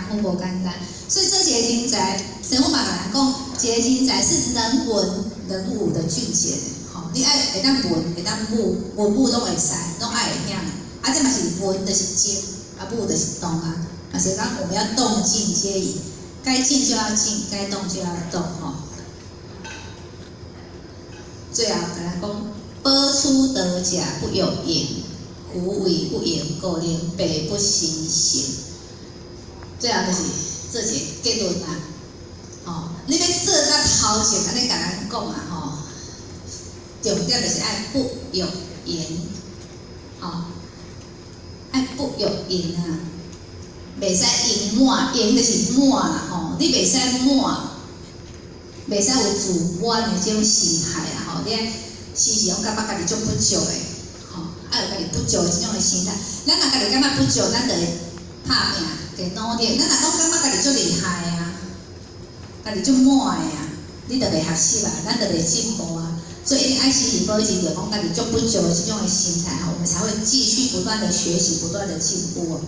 功夫无简单，所以这些人才。所以我嘛甲人讲，一个人才是能文能武的境界。吼，你爱会当文，会当武，文武拢会使，拢爱会晓。啊，这嘛是文就是精，啊武就是动啊。啊，所以讲我们要动静皆宜，该静就要静，该动就要动。吼。最后甲人讲，宝出得甲不有言，胡为不言故令北不行行。最后就是做一个结论啊。哦，你要做到头前，安尼甲人讲啊，吼，重点就是爱不有言，哦，爱不有言啊，袂使言满，言就是满啦，吼，你袂使满，袂使有自满的这种心态啦，吼，你时时拢感觉家己足不足的，吼，爱有家己不足的这种的心态，咱若家己感觉不足，咱就会拍拼，就努力，咱若讲感觉家己足厉害啊。家己足满的啊，你就袂学习啊，咱就袂进步啊，所以一定爱时时保持着讲家己足不足的这种的心态吼，我们才会继续不断的学习，不断的进步哦。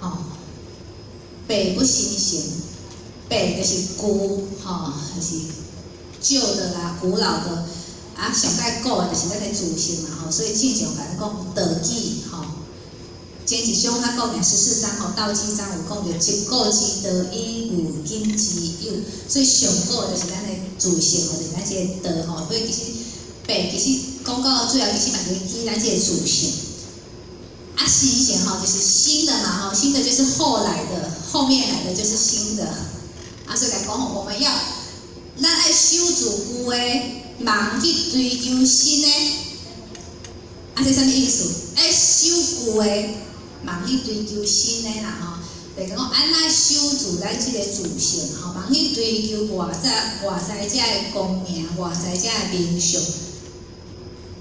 好，北不新型，北就是古吼，就是旧的啦、古老的啊，上盖古的就是咱的祖先嘛吼，所以正常来讲道纪吼。前一章较讲14章吼，道纪章有讲着一古之道，以古今之有，所以上古就是咱的祖先吼，就是咱这个道吼。所以其实白其实讲到最后，其实嘛就是记咱这个祖先。啊，新型吼就是新的嘛吼，新的就是后来的，后面来的就是新的。啊，所以来讲吼，我们要咱爱守住旧的，忙去追求新的。啊，这啥物意思？爱守旧的。忙去追求新的啦吼，就是讲安怎守住咱即个祖先吼，忙去追求外在遮的功名，外在遮的名声，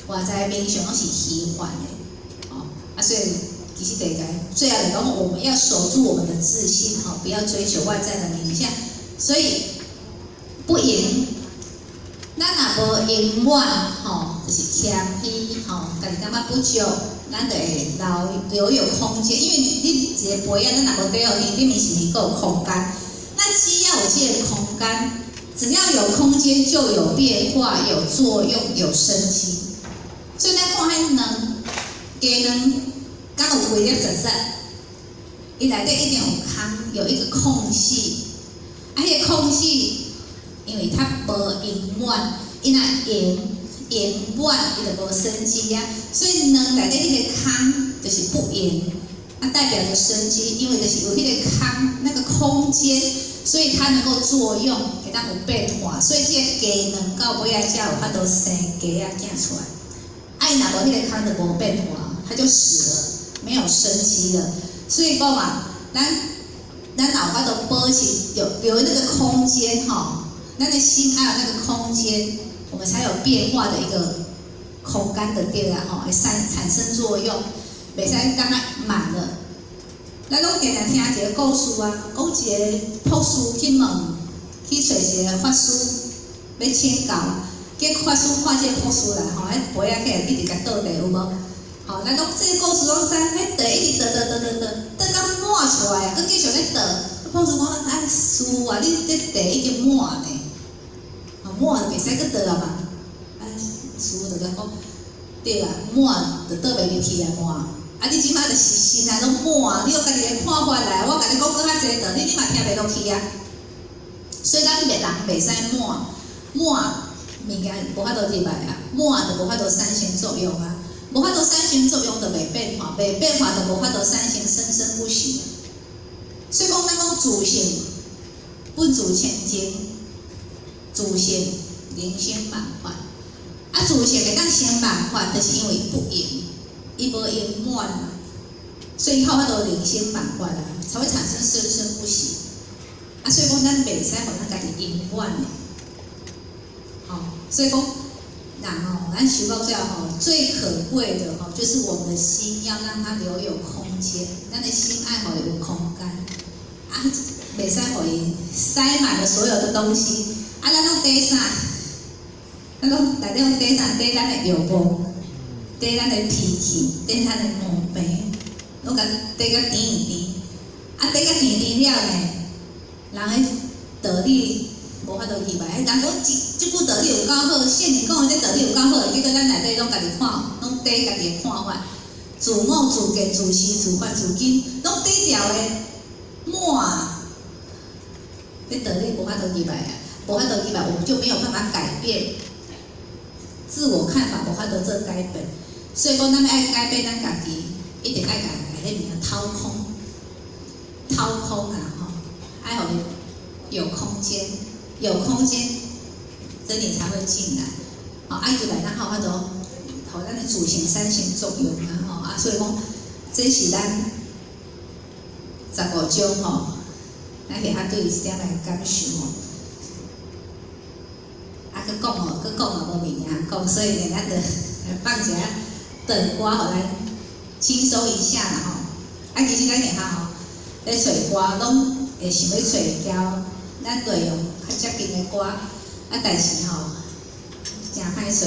外在的名声拢是虚幻的，吼啊，所以其实最后来讲，我们要守住我们的自信吼，不要追求外在的名相，所以不言，咱若无言满吼，就是谦虚吼，家己感觉不足。咱就会留有空间，因为你一个杯啊，咱若无底互你，里面是够有空间。那鸡要有这个空间，只要有空间就有变化、有作用、有生机。所以咱看迄卵，鸡卵敢有规粒实实，伊内底一定有空，有一个空隙。啊，迄个空隙，因为它无圆满，伊若圆满，伊就无生机啊。所以卵内底迄个空就是不圆，它代表着生机，因为就是有迄个空那个空间，所以它能够作用，会当有变化。所以这个鸡卵到尾仔才有法度生鸡仔囝出来。啊，伊若无迄个空就无变化，它就死了，没有生机了。所以讲嘛，咱有法度保持留那个空间吼，咱的心爱有那个空间。我们才有变化的一个空间的对啊，吼，会产生作用，袂使刚刚满了。咱拢经常听一个故事啊，讲一个博士去问，去找一个法师要请教，结果法师看这个博士来，吼，迄杯仔起来一直甲倒地有无？吼，咱讲这个故事拢知，迄地一直倒到满出来啊，佮继续咧倒。博士讲：哎，师傅啊，你这地已经满呢。满袂使去倒啊嘛，啊，师傅就甲讲，对啦，满就倒袂入去啊满，啊你即摆就是心内拢满，你有家己的看法来，我甲你讲搁较济倒，你嘛听袂落去啊。所以咱人袂使满物件无法度入来啊，满就无法度产生作用啊，无法度产生作用就袂变化，袂变化就无法度产生生生不息。所以讲咱讲自性不足千金。自性灵性万法，啊，自性会当生万法，就是因为不圆，伊无圆满嘛，所以靠法度灵性万法啊，才会产生生生不息。啊，所以讲咱袂使互咱家己圆满的，好，所以讲人吼，咱修到最后吼，最可贵的吼，就是我们的心要让它留有空间，咱的心爱吼有空间，啊，袂使互伊塞满了所有的东西。啊，咱拢底啥？咱拢内底拢底啥？底咱的欲望，底咱的脾气，底咱的毛病，拢甲底甲甜一甜。啊，底甲甜甜了呢，人道理无法度明白。人讲即句道理有够好，圣人讲的这道理有够好，结果咱内底拢家己看，拢底家己的看法，自我、自见、自私、自发、自紧，拢底条的满。这道理无法度明白啊，无法度明白，我们就没有办法改变自我看法，无法度做改变。所以讲，咱要爱改变咱家己，一定爱家己迄面掏空，掏空啊吼，爱互有空间，有空间，真理才会进来。好，爱就来咱好法度，互咱的主行三行作用啊吼啊，所以讲，这是咱15种吼。咱给他对伊这样来感受吼，啊，佮讲无无明啊，讲，所以呢，咱就放一下短歌，互咱轻松一下啦吼。啊，其实咱下吼，咧找歌拢会想要找一条咱内容较接近的歌，啊，但是吼，真歹找，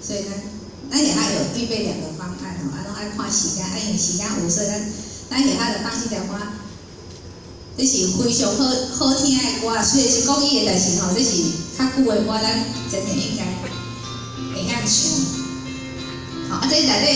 所以咱下有预备2个方案吼，啊，拢爱看时间，啊，因为时间有，所以咱下就放这条歌。这是非常好听的歌，虽然是国语的，但是吼，这是较久的歌，咱真的应该会晓唱。好，啊，这内底。